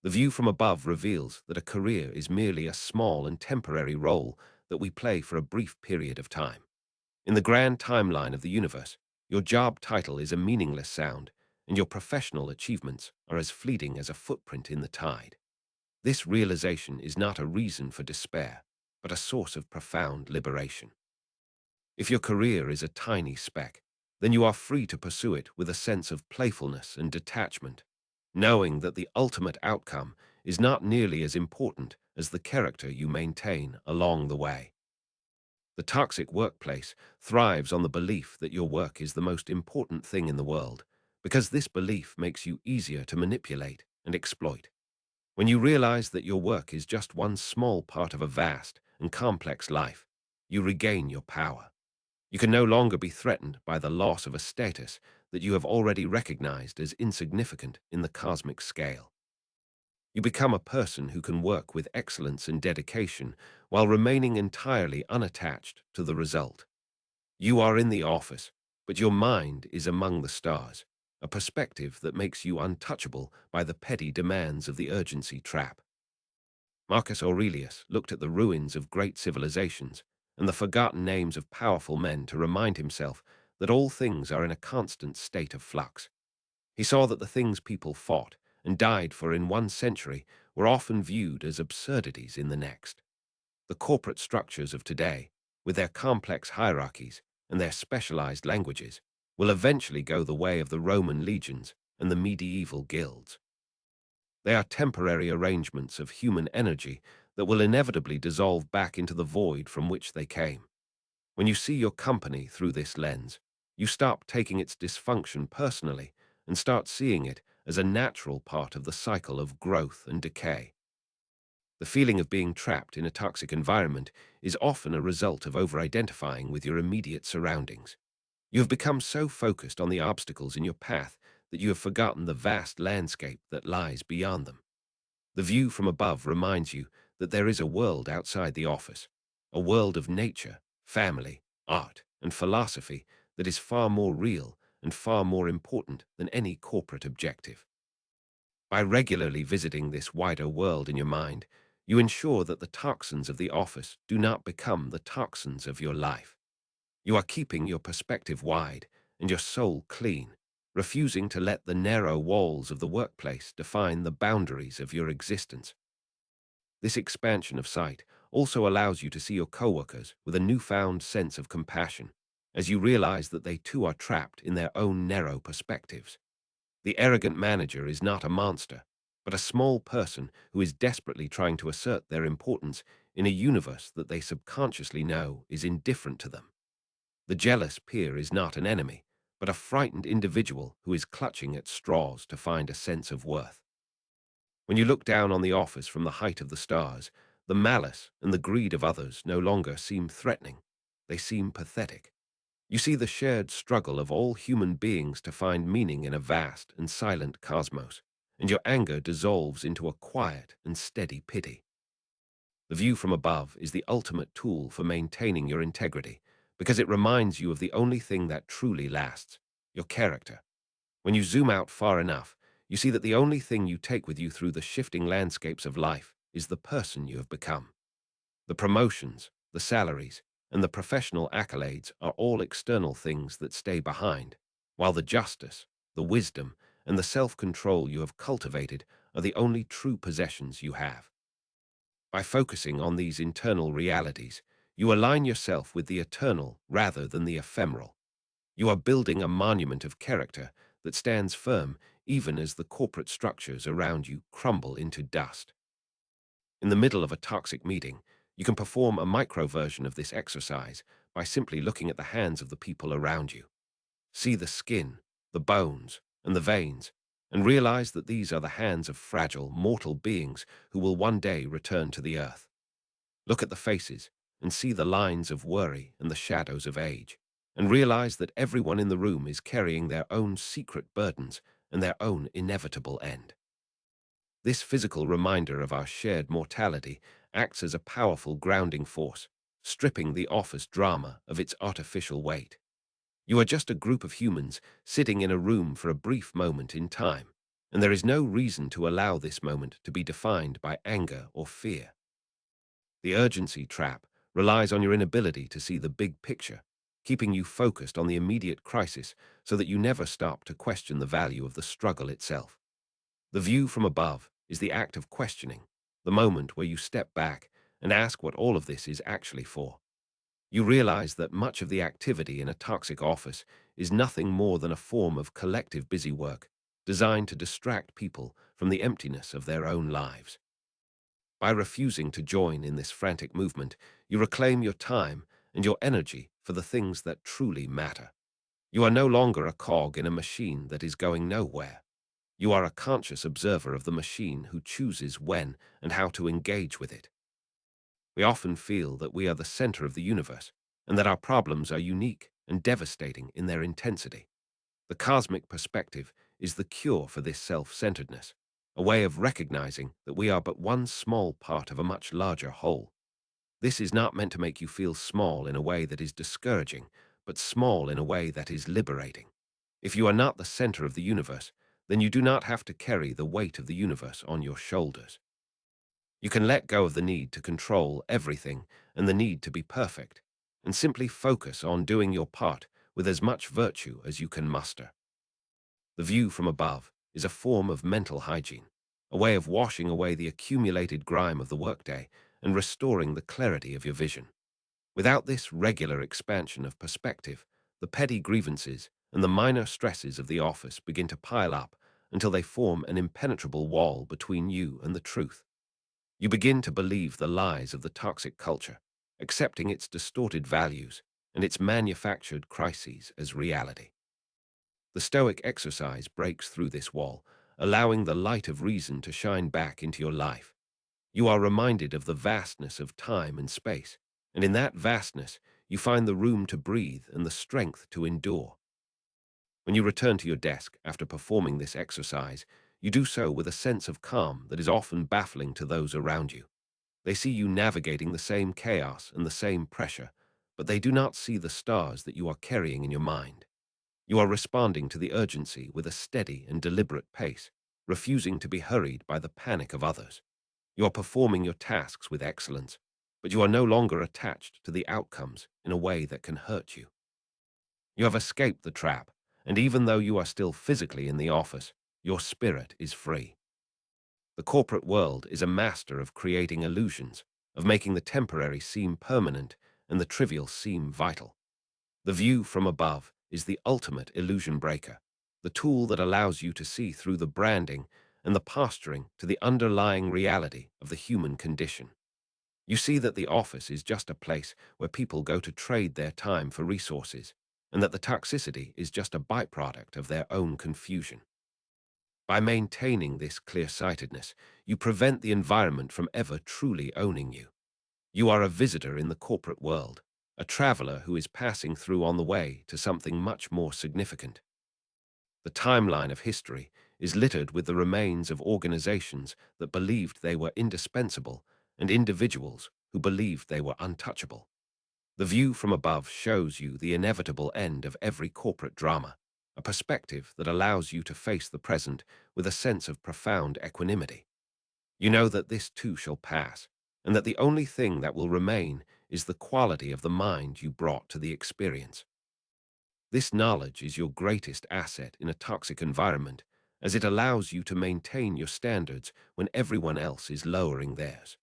Speaker 1: The view from above reveals that a career is merely a small and temporary role that we play for a brief period of time. In the grand timeline of the universe, your job title is a meaningless sound, and your professional achievements are as fleeting as a footprint in the tide. This realization is not a reason for despair, but a source of profound liberation. If your career is a tiny speck, then you are free to pursue it with a sense of playfulness and detachment, knowing that the ultimate outcome is not nearly as important as the character you maintain along the way. The toxic workplace thrives on the belief that your work is the most important thing in the world, because this belief makes you easier to manipulate and exploit. When you realize that your work is just one small part of a vast and complex life, you regain your power. You can no longer be threatened by the loss of a status that you have already recognized as insignificant in the cosmic scale. You become a person who can work with excellence and dedication while remaining entirely unattached to the result. You are in the office, but your mind is among the stars, a perspective that makes you untouchable by the petty demands of the urgency trap. Marcus Aurelius looked at the ruins of great civilizations and the forgotten names of powerful men to remind himself that all things are in a constant state of flux. He saw that the things people fought and died for in one century were often viewed as absurdities in the next. The corporate structures of today, with their complex hierarchies and their specialized languages, will eventually go the way of the Roman legions and the medieval guilds. They are temporary arrangements of human energy that will inevitably dissolve back into the void from which they came. When you see your company through this lens, you stop taking its dysfunction personally and start seeing it as a natural part of the cycle of growth and decay. The feeling of being trapped in a toxic environment is often a result of over-identifying with your immediate surroundings. You have become so focused on the obstacles in your path that you have forgotten the vast landscape that lies beyond them. The view from above reminds you that there is a world outside the office, a world of nature, family, art, and philosophy that is far more real and far more important than any corporate objective. By regularly visiting this wider world in your mind, You ensure that the toxins of the office do not become the toxins of your life. You are keeping your perspective wide and your soul clean, refusing to let the narrow walls of the workplace define the boundaries of your existence. This expansion of sight also allows you to see your coworkers with a newfound sense of compassion, as you realize that they too are trapped in their own narrow perspectives. The arrogant manager is not a monster, but a small person who is desperately trying to assert their importance in a universe that they subconsciously know is indifferent to them. The jealous peer is not an enemy, but a frightened individual who is clutching at straws to find a sense of worth. When you look down on the office from the height of the stars, the malice and the greed of others no longer seem threatening. They seem pathetic. You see the shared struggle of all human beings to find meaning in a vast and silent cosmos, and your anger dissolves into a quiet and steady pity. The view from above is the ultimate tool for maintaining your integrity, because it reminds you of the only thing that truly lasts, your character. When you zoom out far enough, you see that the only thing you take with you through the shifting landscapes of life is the person you have become. The promotions, the salaries, and the professional accolades are all external things that stay behind, while the justice, the wisdom, and the self-control you have cultivated are the only true possessions you have. By focusing on these internal realities, you align yourself with the eternal rather than the ephemeral. You are building a monument of character that stands firm even as the corporate structures around you crumble into dust. In the middle of a toxic meeting, you can perform a micro version of this exercise by simply looking at the hands of the people around you. See the skin, the bones, and the veins, and realize that these are the hands of fragile, mortal beings who will one day return to the earth. Look at the faces and see the lines of worry and the shadows of age, and realize that everyone in the room is carrying their own secret burdens and their own inevitable end. This physical reminder of our shared mortality acts as a powerful grounding force, stripping the office drama of its artificial weight. You are just a group of humans sitting in a room for a brief moment in time, and there is no reason to allow this moment to be defined by anger or fear. The urgency trap relies on your inability to see the big picture, keeping you focused on the immediate crisis so that you never stop to question the value of the struggle itself. The view from above is the act of questioning, the moment where you step back and ask what all of this is actually for. You realize that much of the activity in a toxic office is nothing more than a form of collective busy work designed to distract people from the emptiness of their own lives. By refusing to join in this frantic movement, you reclaim your time and your energy for the things that truly matter. You are no longer a cog in a machine that is going nowhere. You are a conscious observer of the machine who chooses when and how to engage with it. We often feel that we are the center of the universe and that our problems are unique and devastating in their intensity. The cosmic perspective is the cure for this self-centeredness, a way of recognizing that we are but one small part of a much larger whole. This is not meant to make you feel small in a way that is discouraging, but small in a way that is liberating. If you are not the center of the universe, then you do not have to carry the weight of the universe on your shoulders. You can let go of the need to control everything and the need to be perfect, and simply focus on doing your part with as much virtue as you can muster. The view from above is a form of mental hygiene, a way of washing away the accumulated grime of the workday and restoring the clarity of your vision. Without this regular expansion of perspective, the petty grievances and the minor stresses of the office begin to pile up until they form an impenetrable wall between you and the truth. You begin to believe the lies of the toxic culture, accepting its distorted values and its manufactured crises as reality. The Stoic exercise breaks through this wall, allowing the light of reason to shine back into your life. You are reminded of the vastness of time and space, and in that vastness, you find the room to breathe and the strength to endure. When you return to your desk after performing this exercise, you do so with a sense of calm that is often baffling to those around you. They see you navigating the same chaos and the same pressure, but they do not see the stars that you are carrying in your mind. You are responding to the urgency with a steady and deliberate pace, refusing to be hurried by the panic of others. You are performing your tasks with excellence, but you are no longer attached to the outcomes in a way that can hurt you. You have escaped the trap, and even though you are still physically in the office, your spirit is free. The corporate world is a master of creating illusions, of making the temporary seem permanent and the trivial seem vital. The view from above is the ultimate illusion breaker, the tool that allows you to see through the branding and the posturing to the underlying reality of the human condition. You see that the office is just a place where people go to trade their time for resources, and that the toxicity is just a byproduct of their own confusion. By maintaining this clear-sightedness, you prevent the environment from ever truly owning you. You are a visitor in the corporate world, a traveler who is passing through on the way to something much more significant. The timeline of history is littered with the remains of organizations that believed they were indispensable and individuals who believed they were untouchable. The view from above shows you the inevitable end of every corporate drama, a perspective that allows you to face the present with a sense of profound equanimity. You know that this too shall pass, and that the only thing that will remain is the quality of the mind you brought to the experience. This knowledge is your greatest asset in a toxic environment, as it allows you to maintain your standards when everyone else is lowering theirs.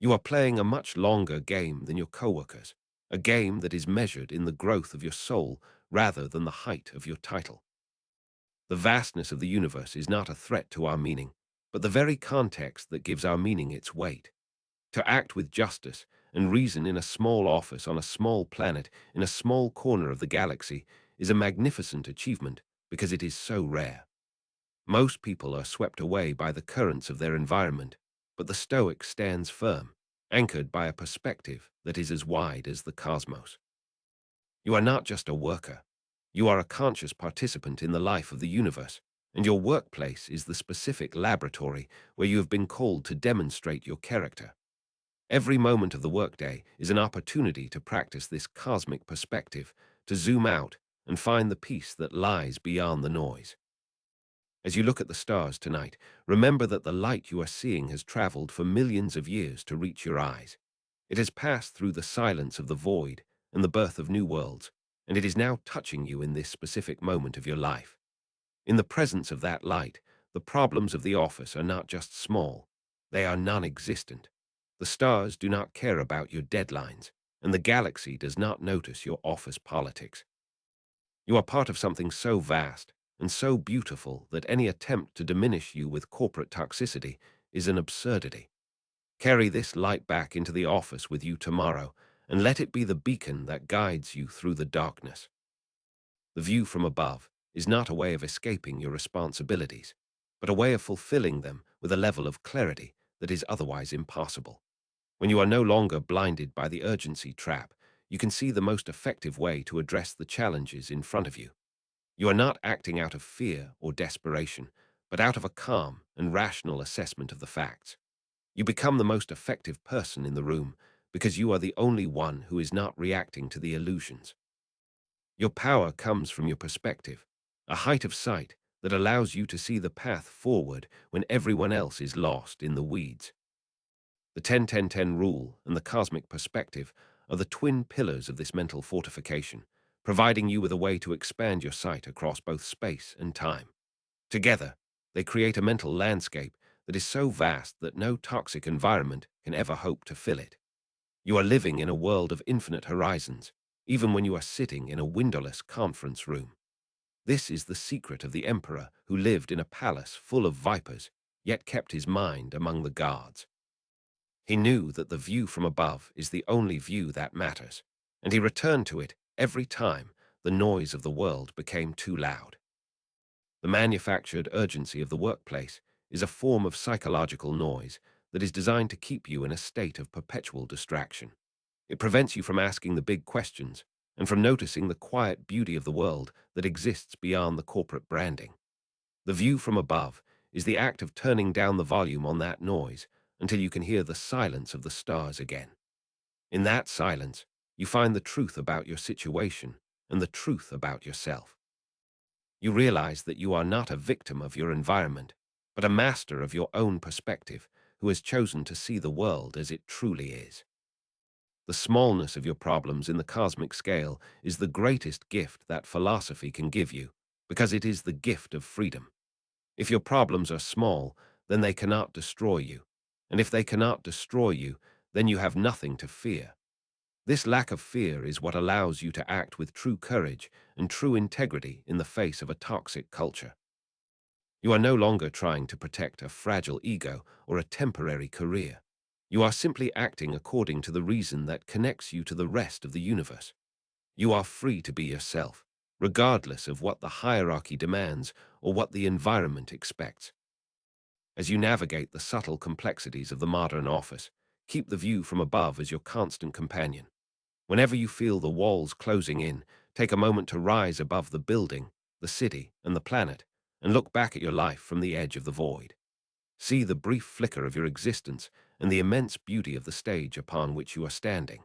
Speaker 1: You are playing a much longer game than your coworkers, a game that is measured in the growth of your soul rather than the height of your title. The vastness of the universe is not a threat to our meaning, but the very context that gives our meaning its weight. To act with justice and reason in a small office on a small planet in a small corner of the galaxy is a magnificent achievement because it is so rare. Most people are swept away by the currents of their environment, but the Stoic stands firm, anchored by a perspective that is as wide as the cosmos. You are not just a worker. You are a conscious participant in the life of the universe, and your workplace is the specific laboratory where you have been called to demonstrate your character. Every moment of the workday is an opportunity to practice this cosmic perspective, to zoom out and find the peace that lies beyond the noise. As you look at the stars tonight, remember that the light you are seeing has traveled for millions of years to reach your eyes. It has passed through the silence of the void and the birth of new worlds, and it is now touching you in this specific moment of your life. In the presence of that light, the problems of the office are not just small, they are non-existent. The stars do not care about your deadlines, and the galaxy does not notice your office politics. You are part of something so vast and so beautiful that any attempt to diminish you with corporate toxicity is an absurdity. Carry this light back into the office with you tomorrow, and let it be the beacon that guides you through the darkness. The view from above is not a way of escaping your responsibilities, but a way of fulfilling them with a level of clarity that is otherwise impossible. When you are no longer blinded by the urgency trap, you can see the most effective way to address the challenges in front of you. You are not acting out of fear or desperation, but out of a calm and rational assessment of the facts. You become the most effective person in the room because you are the only one who is not reacting to the illusions. Your power comes from your perspective, a height of sight that allows you to see the path forward when everyone else is lost in the weeds. The 10-10-10 rule and the cosmic perspective are the twin pillars of this mental fortification, providing you with a way to expand your sight across both space and time. Together, they create a mental landscape that is so vast that no toxic environment can ever hope to fill it. You are living in a world of infinite horizons, even when you are sitting in a windowless conference room. This is the secret of the emperor who lived in a palace full of vipers, yet kept his mind among the gods. He knew that the view from above is the only view that matters, and he returned to it every time the noise of the world became too loud. The manufactured urgency of the workplace is a form of psychological noise that is designed to keep you in a state of perpetual distraction. It prevents you from asking the big questions and from noticing the quiet beauty of the world that exists beyond the corporate branding. The view from above is the act of turning down the volume on that noise until you can hear the silence of the stars again. In that silence, you find the truth about your situation and the truth about yourself. You realize that you are not a victim of your environment, but a master of your own perspective, who has chosen to see the world as it truly is. The smallness of your problems in the cosmic scale is the greatest gift that philosophy can give you, because it is the gift of freedom. If your problems are small, then they cannot destroy you. And if they cannot destroy you, then you have nothing to fear. This lack of fear is what allows you to act with true courage and true integrity in the face of a toxic culture. You are no longer trying to protect a fragile ego or a temporary career. You are simply acting according to the reason that connects you to the rest of the universe. You are free to be yourself, regardless of what the hierarchy demands or what the environment expects. As you navigate the subtle complexities of the modern office, keep the view from above as your constant companion. Whenever you feel the walls closing in, take a moment to rise above the building, the city, and the planet, and look back at your life from the edge of the void. See the brief flicker of your existence and the immense beauty of the stage upon which you are standing.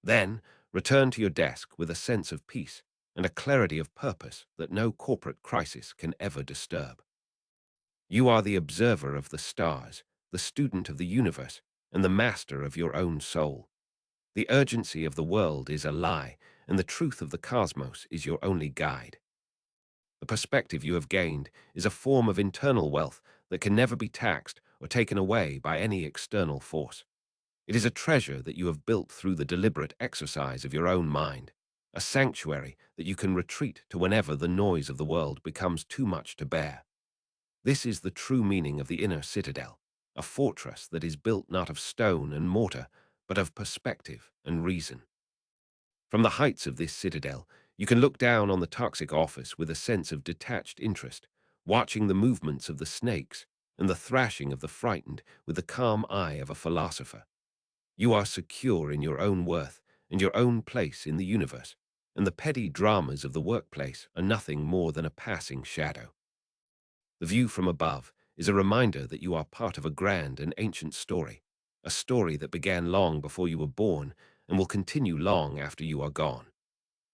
Speaker 1: Then, return to your desk with a sense of peace and a clarity of purpose that no corporate crisis can ever disturb. You are the observer of the stars, the student of the universe, and the master of your own soul. The urgency of the world is a lie, and the truth of the cosmos is your only guide. The perspective you have gained is a form of internal wealth that can never be taxed or taken away by any external force. It is a treasure that you have built through the deliberate exercise of your own mind, a sanctuary that you can retreat to whenever the noise of the world becomes too much to bear. This is the true meaning of the inner citadel, a fortress that is built not of stone and mortar, but of perspective and reason. From the heights of this citadel, you can look down on the toxic office with a sense of detached interest, watching the movements of the snakes and the thrashing of the frightened with the calm eye of a philosopher. You are secure in your own worth and your own place in the universe, and the petty dramas of the workplace are nothing more than a passing shadow. The view from above is a reminder that you are part of a grand and ancient story, a story that began long before you were born and will continue long after you are gone.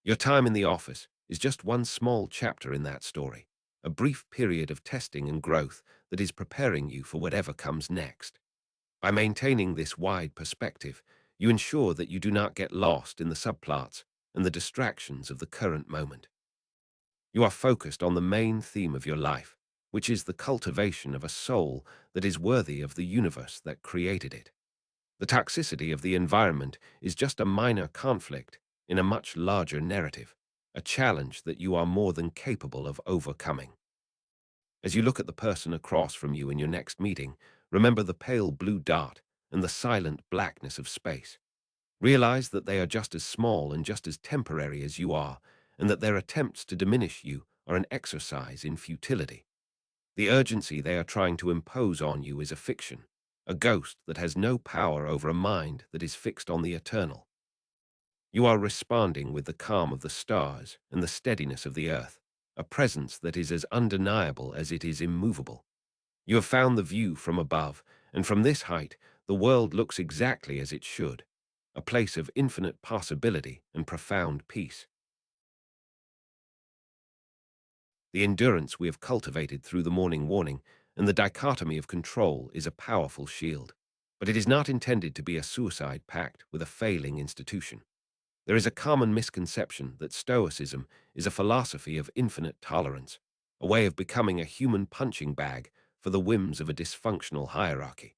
Speaker 1: Your time in the office is just one small chapter in that story, a brief period of testing and growth that is preparing you for whatever comes next. By maintaining this wide perspective, you ensure that you do not get lost in the subplots and the distractions of the current moment. You are focused on the main theme of your life, which is the cultivation of a soul that is worthy of the universe that created it. The toxicity of the environment is just a minor conflict in a much larger narrative, a challenge that you are more than capable of overcoming. As you look at the person across from you in your next meeting, remember the pale blue dot and the silent blackness of space. Realize that they are just as small and just as temporary as you are, and that their attempts to diminish you are an exercise in futility. The urgency they are trying to impose on you is a fiction, a ghost that has no power over a mind that is fixed on the eternal. You are responding with the calm of the stars and the steadiness of the earth, a presence that is as undeniable as it is immovable. You have found the view from above, and from this height, the world looks exactly as it should, a place of infinite possibility and profound peace. The endurance we have cultivated through the morning warning and the dichotomy of control is a powerful shield, but it is not intended to be a suicide pact with a failing institution. There is a common misconception that Stoicism is a philosophy of infinite tolerance, a way of becoming a human punching bag for the whims of a dysfunctional hierarchy.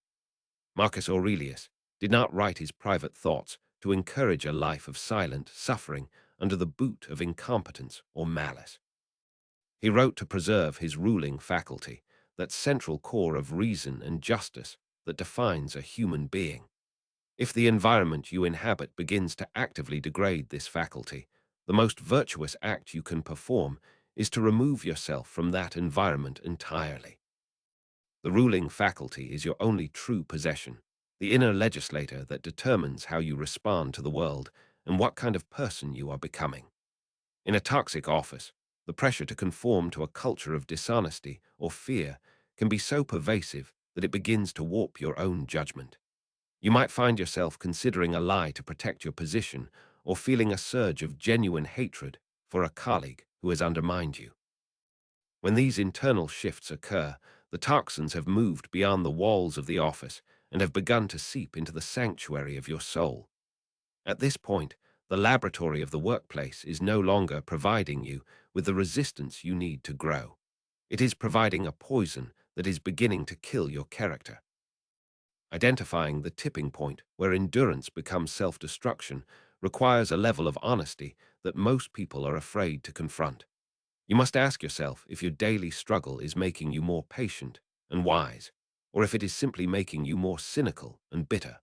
Speaker 1: Marcus Aurelius did not write his private thoughts to encourage a life of silent suffering under the boot of incompetence or malice. He wrote to preserve his ruling faculty, that central core of reason and justice that defines a human being. If the environment you inhabit begins to actively degrade this faculty, the most virtuous act you can perform is to remove yourself from that environment entirely. The ruling faculty is your only true possession, the inner legislator that determines how you respond to the world and what kind of person you are becoming. In a toxic office, the pressure to conform to a culture of dishonesty or fear can be so pervasive that it begins to warp your own judgment. You might find yourself considering a lie to protect your position or feeling a surge of genuine hatred for a colleague who has undermined you. When these internal shifts occur, the toxins have moved beyond the walls of the office and have begun to seep into the sanctuary of your soul. At this point, the laboratory of the workplace is no longer providing you with the resistance you need to grow. It is providing a poison that is beginning to kill your character. Identifying the tipping point where endurance becomes self-destruction requires a level of honesty that most people are afraid to confront. You must ask yourself if your daily struggle is making you more patient and wise, or if it is simply making you more cynical and bitter.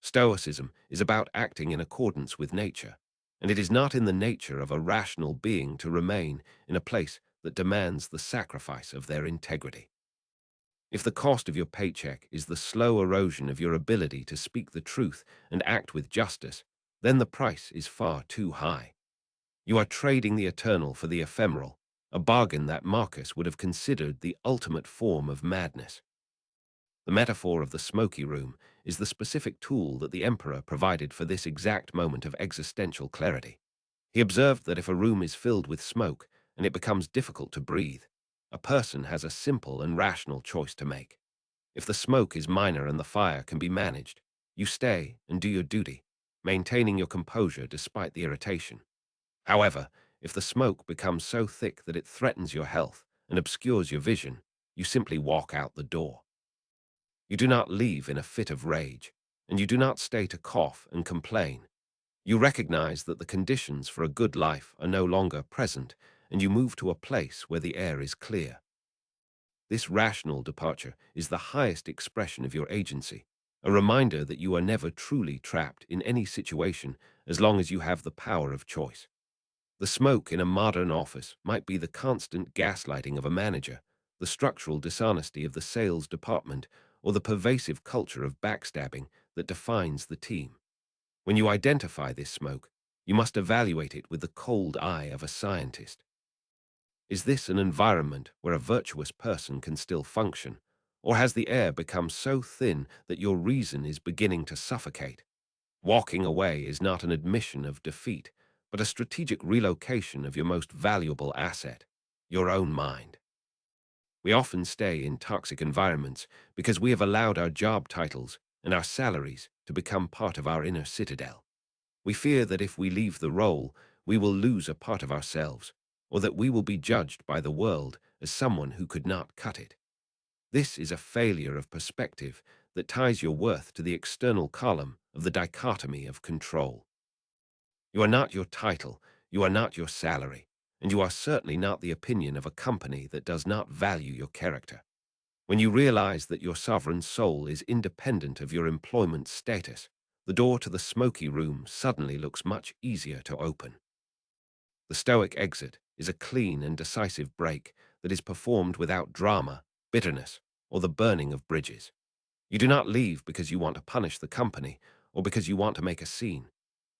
Speaker 1: Stoicism is about acting in accordance with nature, and it is not in the nature of a rational being to remain in a place that demands the sacrifice of their integrity. If the cost of your paycheck is the slow erosion of your ability to speak the truth and act with justice, then the price is far too high. You are trading the eternal for the ephemeral, a bargain that Marcus would have considered the ultimate form of madness. The metaphor of the smoky room is the specific tool that the emperor provided for this exact moment of existential clarity. He observed that if a room is filled with smoke and it becomes difficult to breathe, a person has a simple and rational choice to make. If the smoke is minor and the fire can be managed, you stay and do your duty, maintaining your composure despite the irritation. However, if the smoke becomes so thick that it threatens your health and obscures your vision, you simply walk out the door. You do not leave in a fit of rage, and you do not stay to cough and complain. You recognize that the conditions for a good life are no longer present, and you move to a place where the air is clear. This rational departure is the highest expression of your agency, a reminder that you are never truly trapped in any situation as long as you have the power of choice. The smoke in a modern office might be the constant gaslighting of a manager, the structural dishonesty of the sales department, or the pervasive culture of backstabbing that defines the team. When you identify this smoke, you must evaluate it with the cold eye of a scientist. Is this an environment where a virtuous person can still function, or has the air become so thin that your reason is beginning to suffocate? Walking away is not an admission of defeat, but a strategic relocation of your most valuable asset, your own mind. We often stay in toxic environments because we have allowed our job titles and our salaries to become part of our inner citadel. We fear that if we leave the role, we will lose a part of ourselves, or that we will be judged by the world as someone who could not cut it. This is a failure of perspective that ties your worth to the external column of the dichotomy of control. You are not your title, you are not your salary, and you are certainly not the opinion of a company that does not value your character. When you realize that your sovereign soul is independent of your employment status, the door to the smoky room suddenly looks much easier to open. The Stoic exit is a clean and decisive break that is performed without drama, bitterness, or the burning of bridges. You do not leave because you want to punish the company or because you want to make a scene.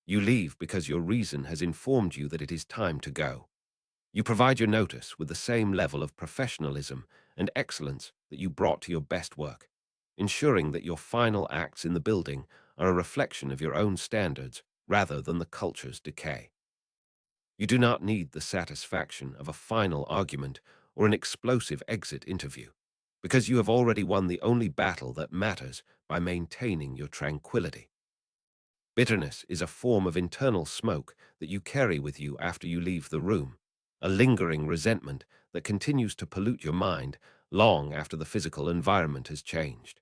Speaker 1: You leave because your reason has informed you that it is time to go. You provide your notice with the same level of professionalism and excellence that you brought to your best work, ensuring that your final acts in the building are a reflection of your own standards rather than the culture's decay. You do not need the satisfaction of a final argument or an explosive exit interview, because you have already won the only battle that matters by maintaining your tranquility. Bitterness is a form of internal smoke that you carry with you after you leave the room, a lingering resentment that continues to pollute your mind long after the physical environment has changed.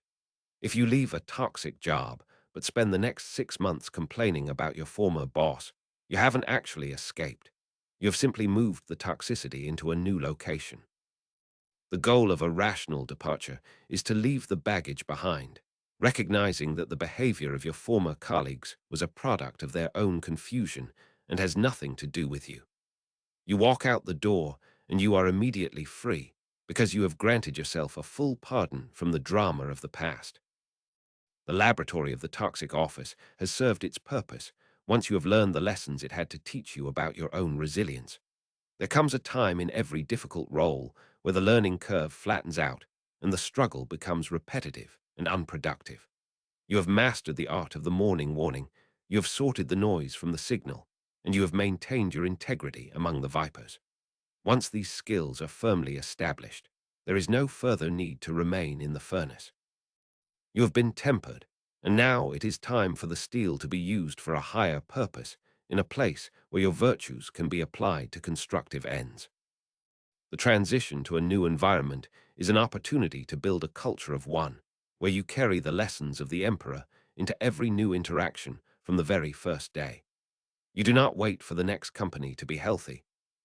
Speaker 1: If you leave a toxic job but spend the next 6 months complaining about your former boss, you haven't actually escaped. You have simply moved the toxicity into a new location. The goal of a rational departure is to leave the baggage behind, recognizing that the behavior of your former colleagues was a product of their own confusion and has nothing to do with you. You walk out the door and you are immediately free because you have granted yourself a full pardon from the drama of the past. The laboratory of the toxic office has served its purpose once you have learned the lessons it had to teach you about your own resilience. There comes a time in every difficult role where the learning curve flattens out and the struggle becomes repetitive and unproductive. You have mastered the art of the morning warning, you have sorted the noise from the signal, and you have maintained your integrity among the vipers. Once these skills are firmly established, there is no further need to remain in the furnace. You have been tempered, and now it is time for the steel to be used for a higher purpose, in a place where your virtues can be applied to constructive ends. The transition to a new environment is an opportunity to build a culture of one, where you carry the lessons of the emperor into every new interaction from the very first day. You do not wait for the next company to be healthy.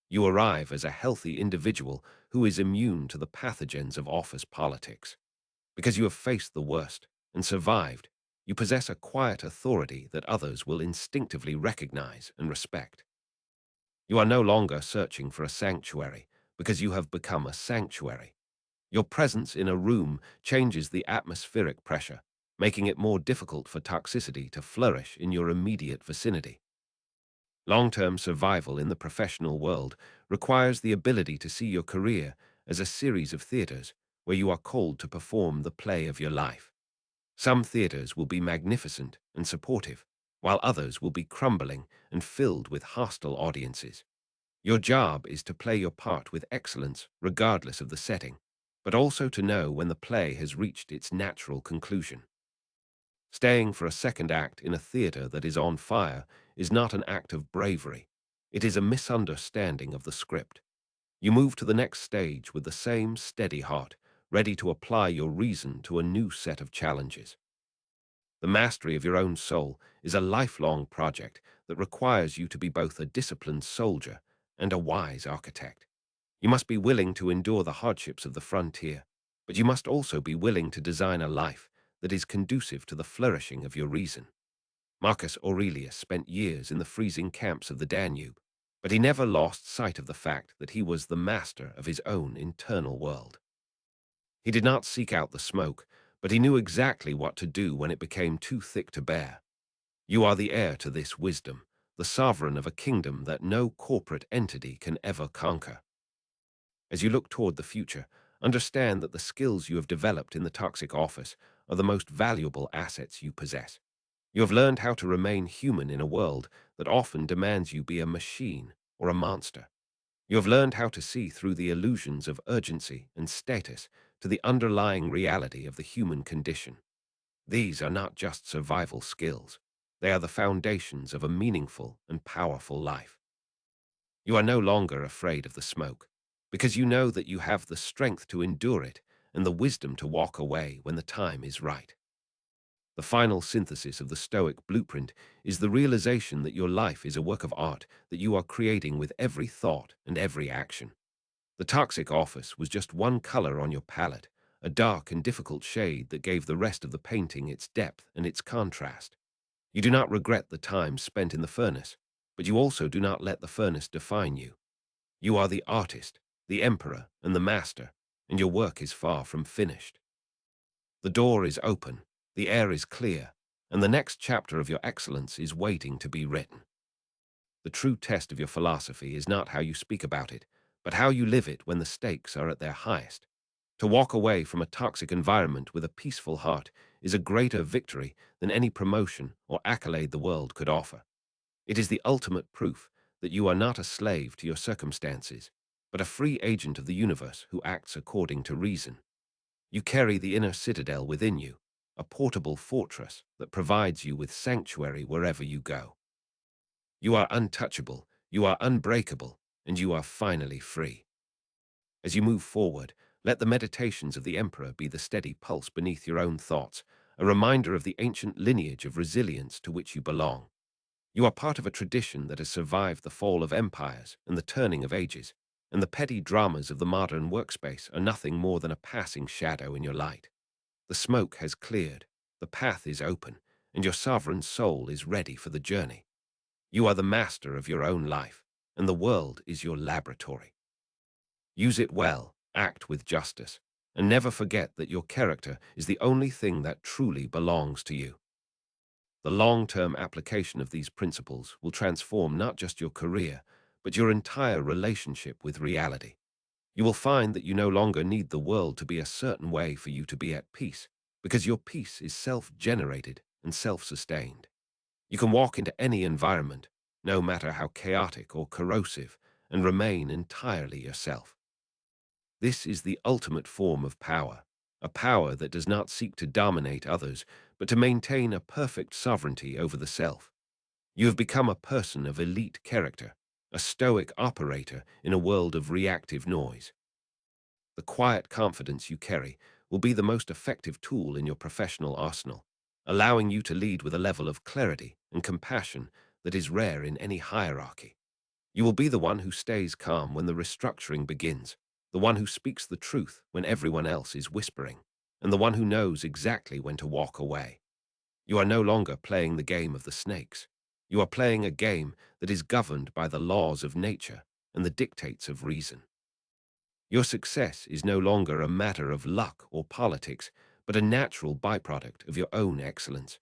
Speaker 1: You arrive as a healthy individual who is immune to the pathogens of office politics. Because you have faced the worst and survived, you possess a quiet authority that others will instinctively recognize and respect. You are no longer searching for a sanctuary because you have become a sanctuary. Your presence in a room changes the atmospheric pressure, making it more difficult for toxicity to flourish in your immediate vicinity. Long-term survival in the professional world requires the ability to see your career as a series of theaters where you are called to perform the play of your life. Some theaters will be magnificent and supportive, while others will be crumbling and filled with hostile audiences. Your job is to play your part with excellence regardless of the setting, but also to know when the play has reached its natural conclusion. Staying for a second act in a theater that is on fire is not an act of bravery. It is a misunderstanding of the script. You move to the next stage with the same steady heart, ready to apply your reason to a new set of challenges. The mastery of your own soul is a lifelong project that requires you to be both a disciplined soldier and a wise architect. You must be willing to endure the hardships of the frontier, but you must also be willing to design a life that is conducive to the flourishing of your reason. Marcus Aurelius spent years in the freezing camps of the Danube, but he never lost sight of the fact that he was the master of his own internal world. He did not seek out the smoke, but he knew exactly what to do when it became too thick to bear. You are the heir to this wisdom, the sovereign of a kingdom that no corporate entity can ever conquer. As you look toward the future, understand that the skills you have developed in the toxic office are the most valuable assets you possess. You have learned how to remain human in a world that often demands you be a machine or a monster. You have learned how to see through the illusions of urgency and status to the underlying reality of the human condition. These are not just survival skills. They are the foundations of a meaningful and powerful life. You are no longer afraid of the smoke, because you know that you have the strength to endure it and the wisdom to walk away when the time is right. The final synthesis of the Stoic blueprint is the realization that your life is a work of art that you are creating with every thought and every action. The toxic office was just one color on your palette, a dark and difficult shade that gave the rest of the painting its depth and its contrast. You do not regret the time spent in the furnace, but you also do not let the furnace define you. You are the artist, the emperor, and the master, and your work is far from finished. The door is open, the air is clear, and the next chapter of your excellence is waiting to be written. The true test of your philosophy is not how you speak about it, but how you live it when the stakes are at their highest. To walk away from a toxic environment with a peaceful heart is a greater victory than any promotion or accolade the world could offer. It is the ultimate proof that you are not a slave to your circumstances, but a free agent of the universe who acts according to reason. You carry the inner citadel within you, a portable fortress that provides you with sanctuary wherever you go. You are untouchable, you are unbreakable, and you are finally free. As you move forward, let the meditations of the Emperor be the steady pulse beneath your own thoughts, a reminder of the ancient lineage of resilience to which you belong. You are part of a tradition that has survived the fall of empires and the turning of ages, and the petty dramas of the modern workspace are nothing more than a passing shadow in your light. The smoke has cleared, the path is open, and your sovereign soul is ready for the journey. You are the master of your own life, and the world is your laboratory. Use it well, act with justice, and never forget that your character is the only thing that truly belongs to you. The long-term application of these principles will transform not just your career, but your entire relationship with reality. You will find that you no longer need the world to be a certain way for you to be at peace, because your peace is self-generated and self-sustained. You can walk into any environment, no matter how chaotic or corrosive, and remain entirely yourself. This is the ultimate form of power, a power that does not seek to dominate others, but to maintain a perfect sovereignty over the self. You have become a person of elite character, a stoic operator in a world of reactive noise. The quiet confidence you carry will be the most effective tool in your professional arsenal, allowing you to lead with a level of clarity and compassion that is rare in any hierarchy. You will be the one who stays calm when the restructuring begins, the one who speaks the truth when everyone else is whispering, and the one who knows exactly when to walk away. You are no longer playing the game of the snakes. You are playing a game that is governed by the laws of nature and the dictates of reason. Your success is no longer a matter of luck or politics, but a natural byproduct of your own excellence.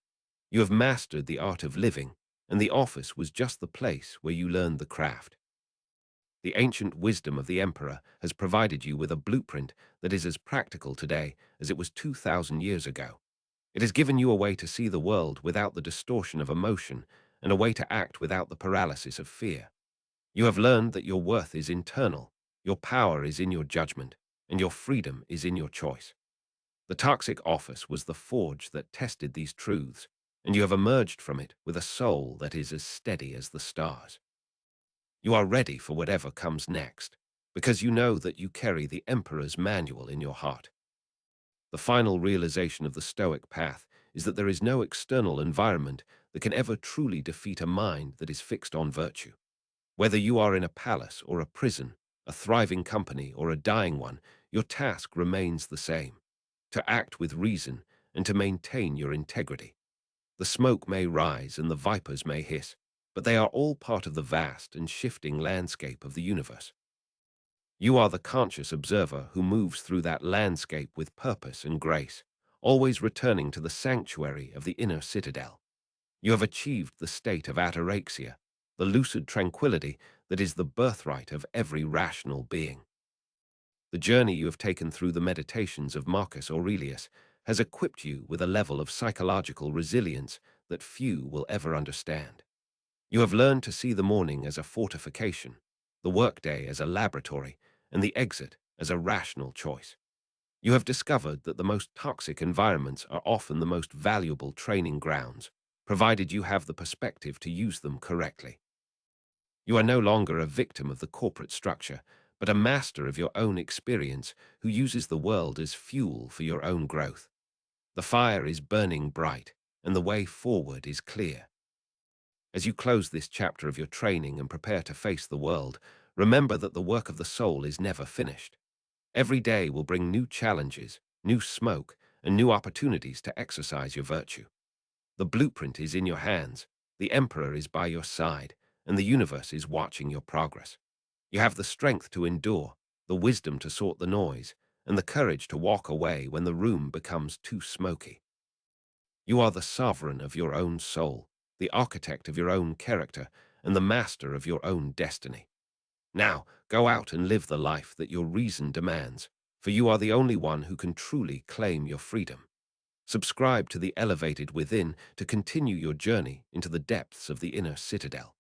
Speaker 1: You have mastered the art of living, and the office was just the place where you learned the craft. The ancient wisdom of the emperor has provided you with a blueprint that is as practical today as it was 2,000 years ago. It has given you a way to see the world without the distortion of emotion and a way to act without the paralysis of fear. You have learned that your worth is internal, your power is in your judgment, and your freedom is in your choice. The toxic office was the forge that tested these truths, and you have emerged from it with a soul that is as steady as the stars. You are ready for whatever comes next, because you know that you carry the Emperor's manual in your heart. The final realization of the Stoic path is that there is no external environment that can ever truly defeat a mind that is fixed on virtue. Whether you are in a palace or a prison, a thriving company or a dying one, your task remains the same: to act with reason and to maintain your integrity. The smoke may rise and the vipers may hiss, but they are all part of the vast and shifting landscape of the universe. You are the conscious observer who moves through that landscape with purpose and grace, always returning to the sanctuary of the inner citadel. You have achieved the state of ataraxia, the lucid tranquility that is the birthright of every rational being. The journey you have taken through the meditations of Marcus Aurelius has equipped you with a level of psychological resilience that few will ever understand. You have learned to see the morning as a fortification, the workday as a laboratory, and the exit as a rational choice. You have discovered that the most toxic environments are often the most valuable training grounds, provided you have the perspective to use them correctly. You are no longer a victim of the corporate structure, but a master of your own experience who uses the world as fuel for your own growth. The fire is burning bright, and the way forward is clear. As you close this chapter of your training and prepare to face the world, remember that the work of the soul is never finished. Every day will bring new challenges, new smoke, and new opportunities to exercise your virtue. The blueprint is in your hands, the emperor is by your side, and the universe is watching your progress. You have the strength to endure, the wisdom to sort the noise, and the courage to walk away when the room becomes too smoky. You are the sovereign of your own soul, the architect of your own character, and the master of your own destiny. Now, go out and live the life that your reason demands, for you are the only one who can truly claim your freedom. Subscribe to the Elevated Within to continue your journey into the depths of the inner citadel.